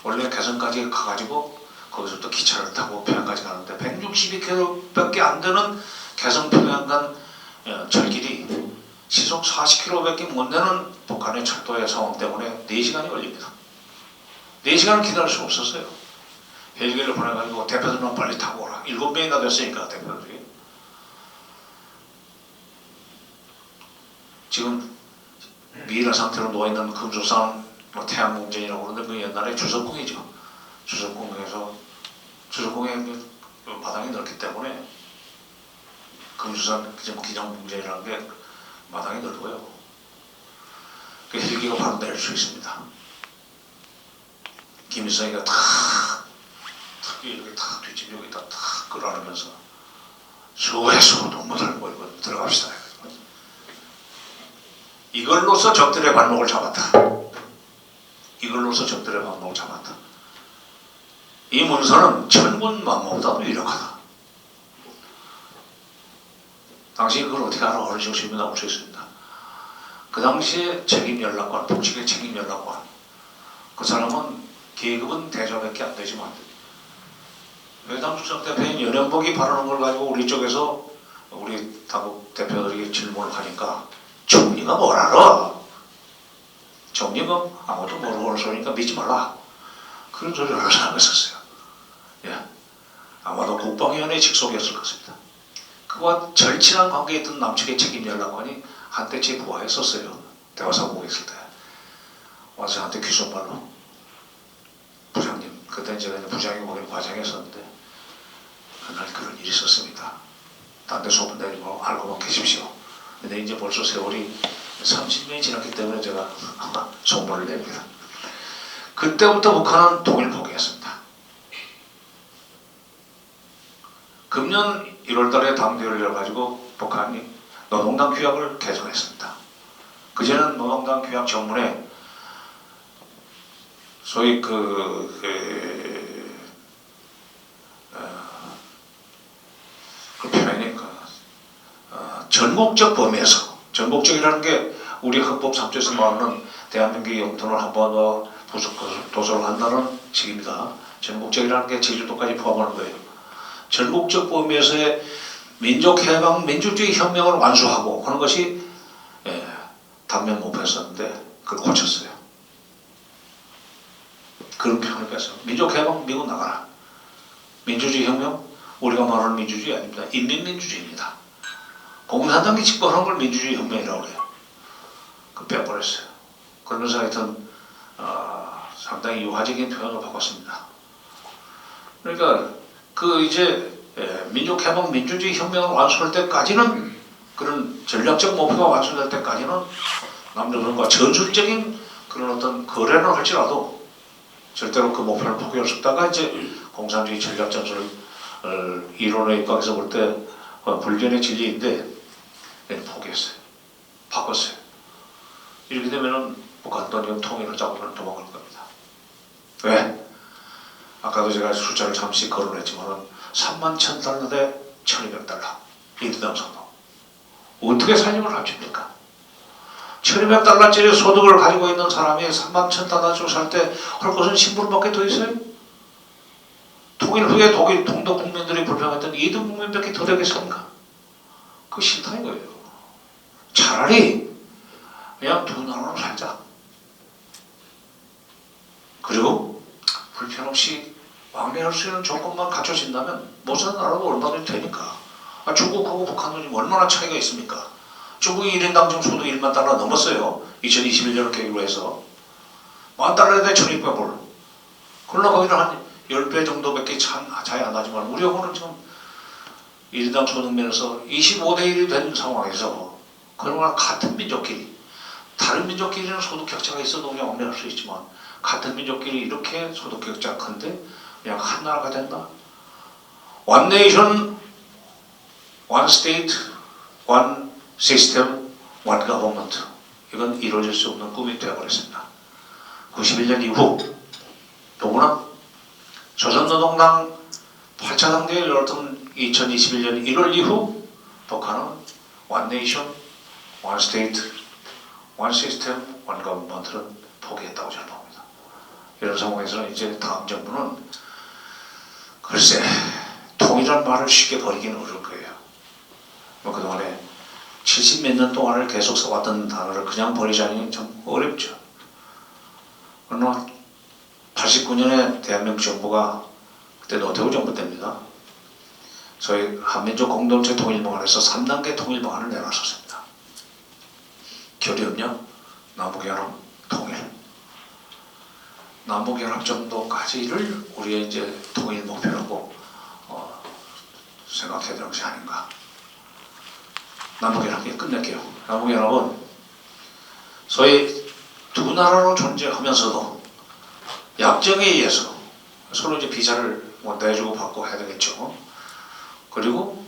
원래 개성까지 가가지고 거기서부터 기차를 타고 평양까지 가는데 162km밖에 안 되는 개성 평양 간 철길이 시속 40km밖에 못 내는 북한의 철도의 상황 때문에 4시간이 걸립니다. 4시간을 기다릴 수 없었어요. 헬기를 보내가지고 대표들만 빨리 타고 오라. 7명이나 됐으니까 대표들이. 지금 미이라 상태로 누워있는 금수산 태양궁전이라고 그러는데 그 옛날에 주석궁이죠. 주석궁에서 주석궁의 마당이 넓기 때문에 금수산 기장궁전이라는 게 마당이 넓어요. 그 헬기가 바로 내릴 수 있습니다. 김일성이가 이렇게 탁 뒷집 여기다 탁 끌어안으면서 수해수 동무들 모이고 들어갑시다. 이걸로써 적들의 발목을 잡았다. 이걸로서 적들의 방목을 잡았다. 이 문서는 천군 만모보다도 유력하다. 당시 그걸 어떻게 알아? 어느 정신이 나올 수 있습니다. 그 당시에 책임연락관, 북측의 책임연락관, 그 사람은 계급은 대조밖에 안 되지만 외담수석 대표인 연현복이 발언한 걸 가지고 우리 쪽에서 우리 당국 대표들이 질문을 하니까 정리가 뭘 알아? 정리가 아무도 모르고 하는 소리니까 믿지 말라. 그런 소리를 하는 사람이 있었어요. 예. 아마도 국방위원회 직속이었을 것입니다. 그와 절친한 관계에 있던 남측의 책임연락관이 한때 제 부하였었어요. 대화사무국에 있을 때. 와서 한테 귀속말로 부장님, 그때 제가 부장이 거기는 과장이었었는데 그날 그런 일이 있었습니다. 딴 데 소문 내지 말고 알고만 계십시오. 근데 이제 벌써 세월이 30년이 지났기 때문에 제가 속보를 냅니다. 그때부터 북한은 통일 포기했습니다. 금년 1월달에 당대회를 열어가지고 북한이 노동당 규약을 개정했습니다. 그전에는 노동당 규약 정문에 소위 그 표현이 전국적 범위에서, 전국적이라는 게 우리 헌법 3조에서 말하는 대한민국의 영토를 한 번 더 도서를 한다는 식입니다. 전국적이라는 게 제주도까지 포함하는 거예요. 전국적 범위에서의 민족해방, 민주주의 혁명을 완수하고 하는 것이 당면 목표였었는데 그걸 고쳤어요. 그런 표현을 뺐어요. 민족해방, 미국 나가라. 민주주의 혁명, 우리가 말하는 민주주의 아닙니다. 인민민주주의입니다. 공산당이 집권한 걸 민주주의 혁명이라고 해요. 그 빼버렸어요. 그러면서 하여튼 상당히 유화적인 표현을 바꿨습니다. 그러니까 그 이제 민족해방, 민주주의 혁명을 완수할 때까지는, 그런 전략적 목표가 완수될 때까지는 남조선과 전술적인 그런 어떤 거래를 할지라도 절대로 그 목표를 포기할 수 없다가 이제 공산주의 전략 전술 이론에 입각해서 볼 때 불변의 진리인데 포기했어요. 바꿨어요. 이렇게 되면은 북한도 지금 통일을 잡으면 도망갈 겁니다. 왜? 아까도 제가 숫자를 잠시 거론했지만은 31,000달러 대 1,200달러 인당 소득. 어떻게 살림을 합칩니까? 1,200달러짜리 소득을 가지고 있는 사람이 31,000달러씩 살 때 할 것은 심부름밖에 더 있어요? 통일 후에 독일 동독 국민들이 불평했던 2등 국민밖에 더 되겠습니까? 그거 싫다는 거예요. 차라리 그냥 두 나라로 살자. 그리고 불편 없이 왕래할 수 있는 조건만 갖춰진다면 못 사는 나라도 얼마든지 되니까. 중국하고 북한은 지금 얼마나 차이가 있습니까? 중국이 1인당 지금 소득 1만 달러 넘었어요. 2021년을 계기로 해서. 10,000달러에 대해 1,200불. 그러나 거기는 한 10배 정도밖에 차이 안 나지만 우리하고는 지금 1인당 소득 면에서 25대 1이 된 상황에서 그러나 같은 민족끼리, 다른 민족끼리는 소득 격차가 있어도 그냥 왕래할 수 있지만 같은 민족끼리 이렇게 소득 격차가 큰데 그냥 한 나라가 된다? One nation, one state, one system, one government. 이건 이루어질 수 없는 꿈이 되어버렸습니다. 91년 이후 더구나 조선노동당 8차 당대회를 열었던 2021년 1월 이후 북한은 one nation, one state, one system, one government를 포기했다고 저는 봅니다. 이런 상황에서는 이제 다음 정부는 글쎄 통일이라는 말을 쉽게 버리기는 어려울 거예요. 그동안에 70몇 년 동안을 계속 써왔던 단어를 그냥 버리자니 좀 어렵죠. 그러나 89년에 대한민국 정부가, 그때 노태우 정부 때입니다. 저희 한민족 공동체 통일 방안에서 3단계 통일 방안을 내놨었습니다. 교류협력, 남북연합, 통일. 남북연합 정도까지를 우리의 이제 통일 목표라고 생각해야 되는 것이 아닌가. 남북연합이 끝낼게요. 남북연합은 소위 두 나라로 존재하면서도 약정에 의해서 서로 이제 비자를 뭐 내주고 받고 해야 되겠죠. 그리고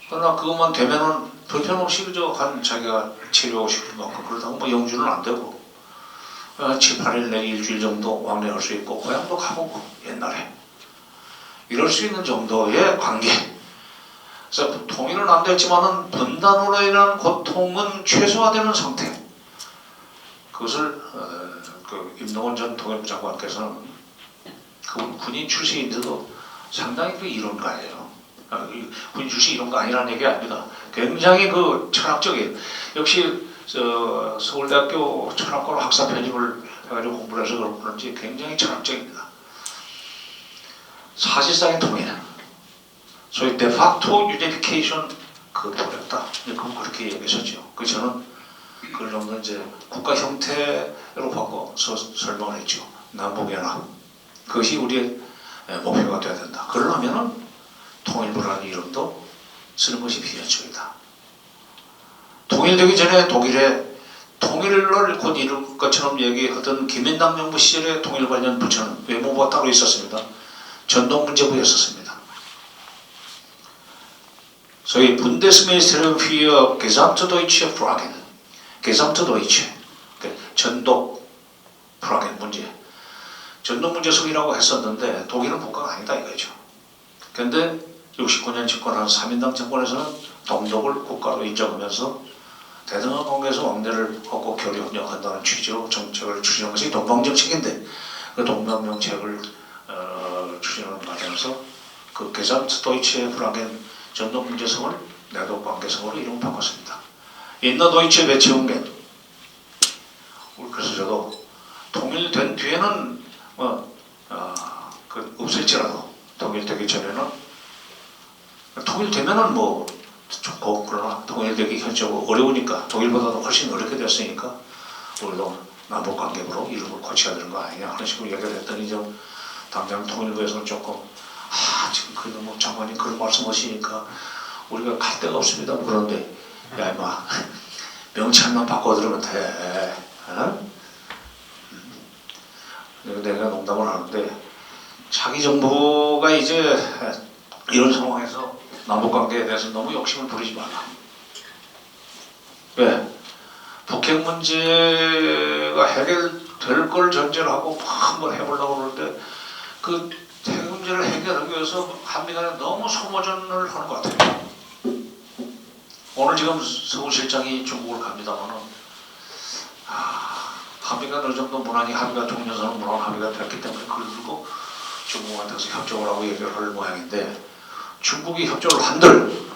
그러나 그것만 되면은 불편 없이 그저 간 자기가 치료하고 싶은 만큼 그러다가 뭐 영주는 안 되고 7, 8일 내지 일주일 정도 왕래할 수 있고 고향도 가보고 옛날에 이럴 수 있는 정도의 관계. 그래서 통일은 안 됐지만은 분단으로 인한 고통은 최소화되는 상태. 그것을 그 임동원 전 통일부 장관께서는 그분 군인 출신인데도 상당히 그 이론가예요. 군인 출신 이런 거 아니라는 얘기 아닙니다. 굉장히 그 철학적인 역시 서울대학교 철학과 학사 편입을 해가지고 공부를 해서 그런지 굉장히 철학적입니다. 사실상의 통일, 소위 데파토 유니피케이션 그 버렸다. 그건 그렇게 얘기하셨죠. 그 저는 그걸 정도 이제 국가 형태로 바꿔서 설명을 했죠. 남북연합. 그것이 우리의 목표가 되어야 된다. 그러려면은 통일부라는 이름도 쓰는 것이 필연적이다. 통일되기 전에 독일에 통일을 곧 이룰 것처럼 얘기하던 김인남 정부 시절에 통일 관련 부처는 외무부가 따로 있었습니다. 전동문제부였었습니다. 소위 Bundesministerium für Gesamtdeutsche Fragen, Gesamtdeutsche, 전독 프라겐 문제, 전독 문제석이라고 했었는데 독일은 국가가 아니다 이거죠. 그런데 69년 집권한 3인당 정권에서는 동독을 국가로 인정하면서 대등한 관계에서 왕래를 하고 교류 협력한다는 취지로 정책을 추진한 것이 동방정책인데 그 동방정책을 추진하는 과정에서 그 게samtdeutsche Fragen 전독 문제성을 내독 관계성으로 이름을 바꿨습니다. 인너도이체 배치운겐. 그래서 저도 통일된 뒤에는 그 없을지라도 통일되기 전에는 통일되면은 뭐 좋고 그러나 통일되기 현저하고 어려우니까 독일보다도 훨씬 어렵게 됐으니까 우리도 남북관계부로 이름을 고쳐야 되는 거 아니냐 하는 식으로 얘기를 했더니 좀 당장 통일부에서는 조금 지금 그 너무 장관님 그런 말씀하시니까 우리가 갈 데가 없습니다. 그런데 야 임마 명찰만 바꿔들으면 돼. 내가 농담을 하는데 자기 정부가 이제 이런 상황에서 남북관계에 대해서 너무 욕심을 부리지 말라. 왜? 북핵 문제가 해결될 걸 전제로 하고 한번 해보려고 그러는데 그 핵 문제를 해결하기 위해서 한미 간에 너무 소모전을 하는 것 같아요. 오늘 지금 서울실장이 중국을 갑니다만은 한미가 어느 정도 무난히 한미가 종전선언 무난 합의가 됐기 때문에 그걸 들고 중국한테서 협조를 하고 얘기를 할 모양인데 중국이 협조를 한들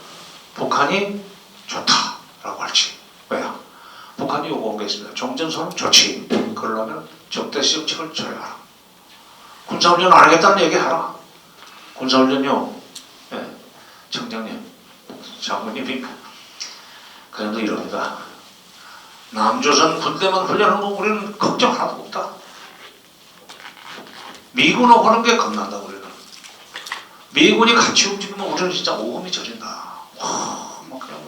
북한이 좋다라고 할지. 왜요? 북한이 요구한 게 있습니다. 종전선언 좋지. 그러려면 적대시정책을 처리하라. 군사훈련 안 하겠다는 얘기 하라. 군사훈련요. 네. 청장님, 장군님이 그런데 이럽니다. 남조선 군대만 훈련하는 거 우리는 걱정 하나도 없다. 미군하고 하는 게 겁난다 우리는. 미군이 같이 움직이면 우리는 진짜 오금이 저린다. 막 그냥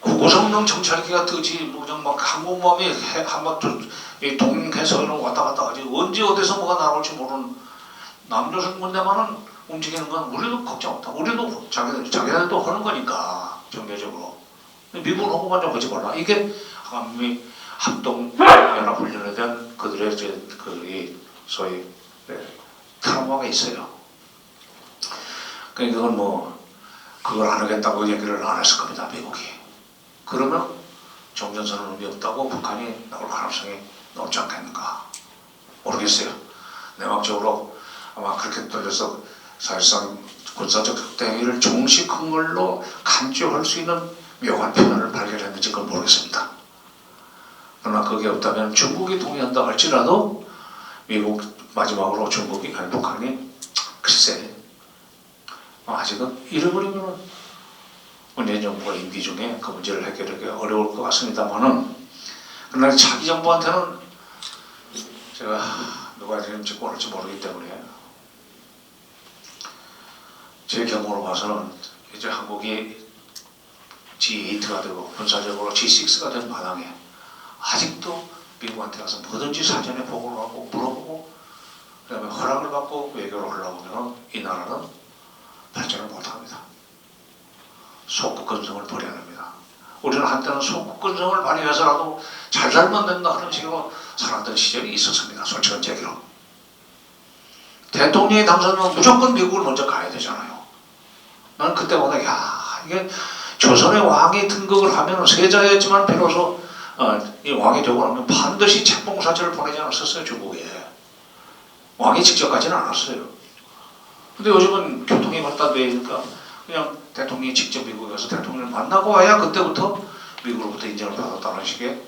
고성능 정찰기가 뜨지 뭐 그냥 막 항공모함이 한번 동해서 왔다 갔다 하지 언제 어디서 뭐가 나올지 모르는 남조선 군대만은 움직이는 건 우리도 걱정 없다. 우리도 자기네들도 하는 거니까 정례적으로. 미군하고만 좀 하지 말라. 이게 한미 합동연합훈련에 대한 그들의 이제 그 소위 트라우마가 있어요. 그러니까 그건 뭐 그걸 안 하겠다고 얘기를 안 했을 겁니다. 미국이. 그러면 종전선언 의미 없다고 북한이 나올 가능성이 높지 않겠는가 모르겠어요. 내막적으로 아마 그렇게 돌려서 사실상 군사적 적대 행위를 종식한 걸로 간주할 수 있는 묘한 표현을 발견했는지 그건 모르겠습니다. 그러나 그게 없다면 중국이 동의한다 할지라도 미국 마지막으로 중국이 아니 북한이 글쎄 아직은 잃어버리면 문재인 정부가 임기 중에 그 문제를 해결하기 어려울 것 같습니다만은 그러나 자기 정부한테는 제가 누가 지금 집권할지 모르기 때문에 제 경우로 봐서는 이제 한국이 G8가 되고 군사적으로 G6가 된 마당에 아직도 미국한테 가서 뭐든지 사전에 보고를 하고 물어보고 그 다음에 허락을 받고 외교를 하려고 하면 이 나라는 발전을 못합니다. 속국 근성을 버려야 됩니다. 우리는 한때는 소국근성을 발휘해서라도 잘 살면 된다 하는 식으로 살았던 시절이 있었습니다. 솔직한 얘기로. 대통령이 당선되면 무조건 미국을 먼저 가야 되잖아요. 나는 그때마다 이게 조선의 왕이 등극을 하면 세자였지만 비로소 이 왕이 되고 나면 반드시 책봉사절을 보내지 않았었어요. 중국에. 왕이 직접 가지는 않았어요. 근데 요즘은 교통이 발달되니까 그냥 대통령이 직접 미국에 가서 대통령을 만나고 와야 그때부터 미국으로부터 인정을 받았다는 식의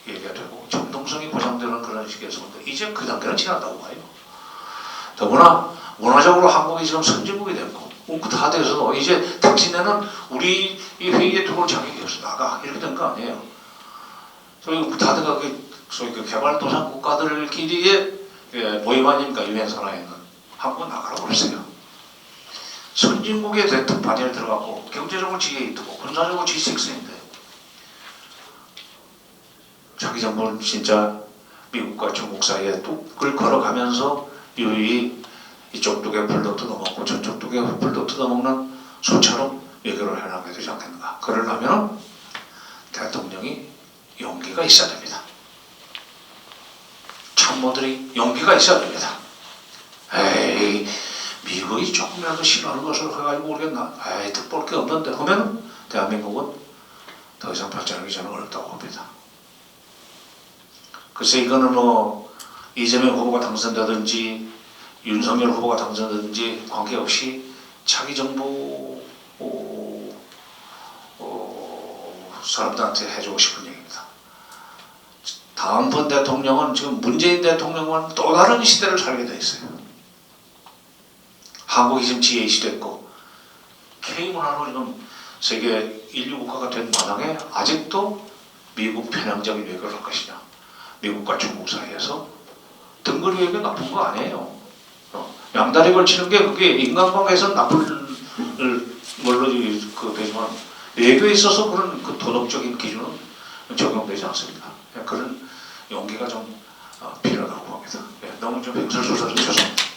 얘기가 되고 정통성이 보장되는 그런 식에서 이제 그 단계는 지났다고 봐요. 더구나 문화적으로 한국이 지금 선진국이 됐고 웅크 다 돼서 이제 당신네는 우리 이 회의에 들어올 자격이 없어 나가 이렇게 된 거 아니에요. 저희 다들 소위 그 개발도상 국가들끼리의 모임 아닙니까? 유엔 산하에 있는 한국은 나가라고 그랬어요. 선진국의 대통령 반열에 들어갔고 경제적으로 G8고 군사적으로 G6인데 자기 정부는 진짜 미국과 중국 사이에 뚝을 걸어가면서 유유히 이쪽 쪽에 불도 뜯어먹고 저쪽 쪽에 불도 뜯어먹는 소처럼 외교를 해나가야 되지 않겠는가. 그러려면 대통령이 용기가 있어야 됩니다. 참모들이 용기가 있어야 됩니다. 에이 미국이 조금이라도 싫어하는 것을 해가지고 모르겠나. 에이 특볼 게 없는데 하면 대한민국은 더 이상 발전하기 저는 어렵다고 봅니다. 글쎄 이거는 뭐 이재명 후보가 당선되든지 윤석열 후보가 당선되든지 관계없이 차기 정부 사람들한테 해주고 싶은 얘기입니다. 다음번 대통령은 지금 문재인 대통령과는 또 다른 시대를 살게 돼 있어요. 한국이 지금 G8이 됐고 K문화로 지금 세계 인류 국가가 된 마당에 아직도 미국 편향적인 외교를 할 것이냐. 미국과 중국 사이에서 등거리 외교 나쁜 거 아니에요. 양다리 걸치는 게 그게 인간관계에서 나쁜 걸로 되지만 외교에 있어서 그런 그 도덕적인 기준은 적용되지 않습니다. 그런 용기가 좀 필요하다고 봅니다. 너무 좀 횡설수설 죄송합니다.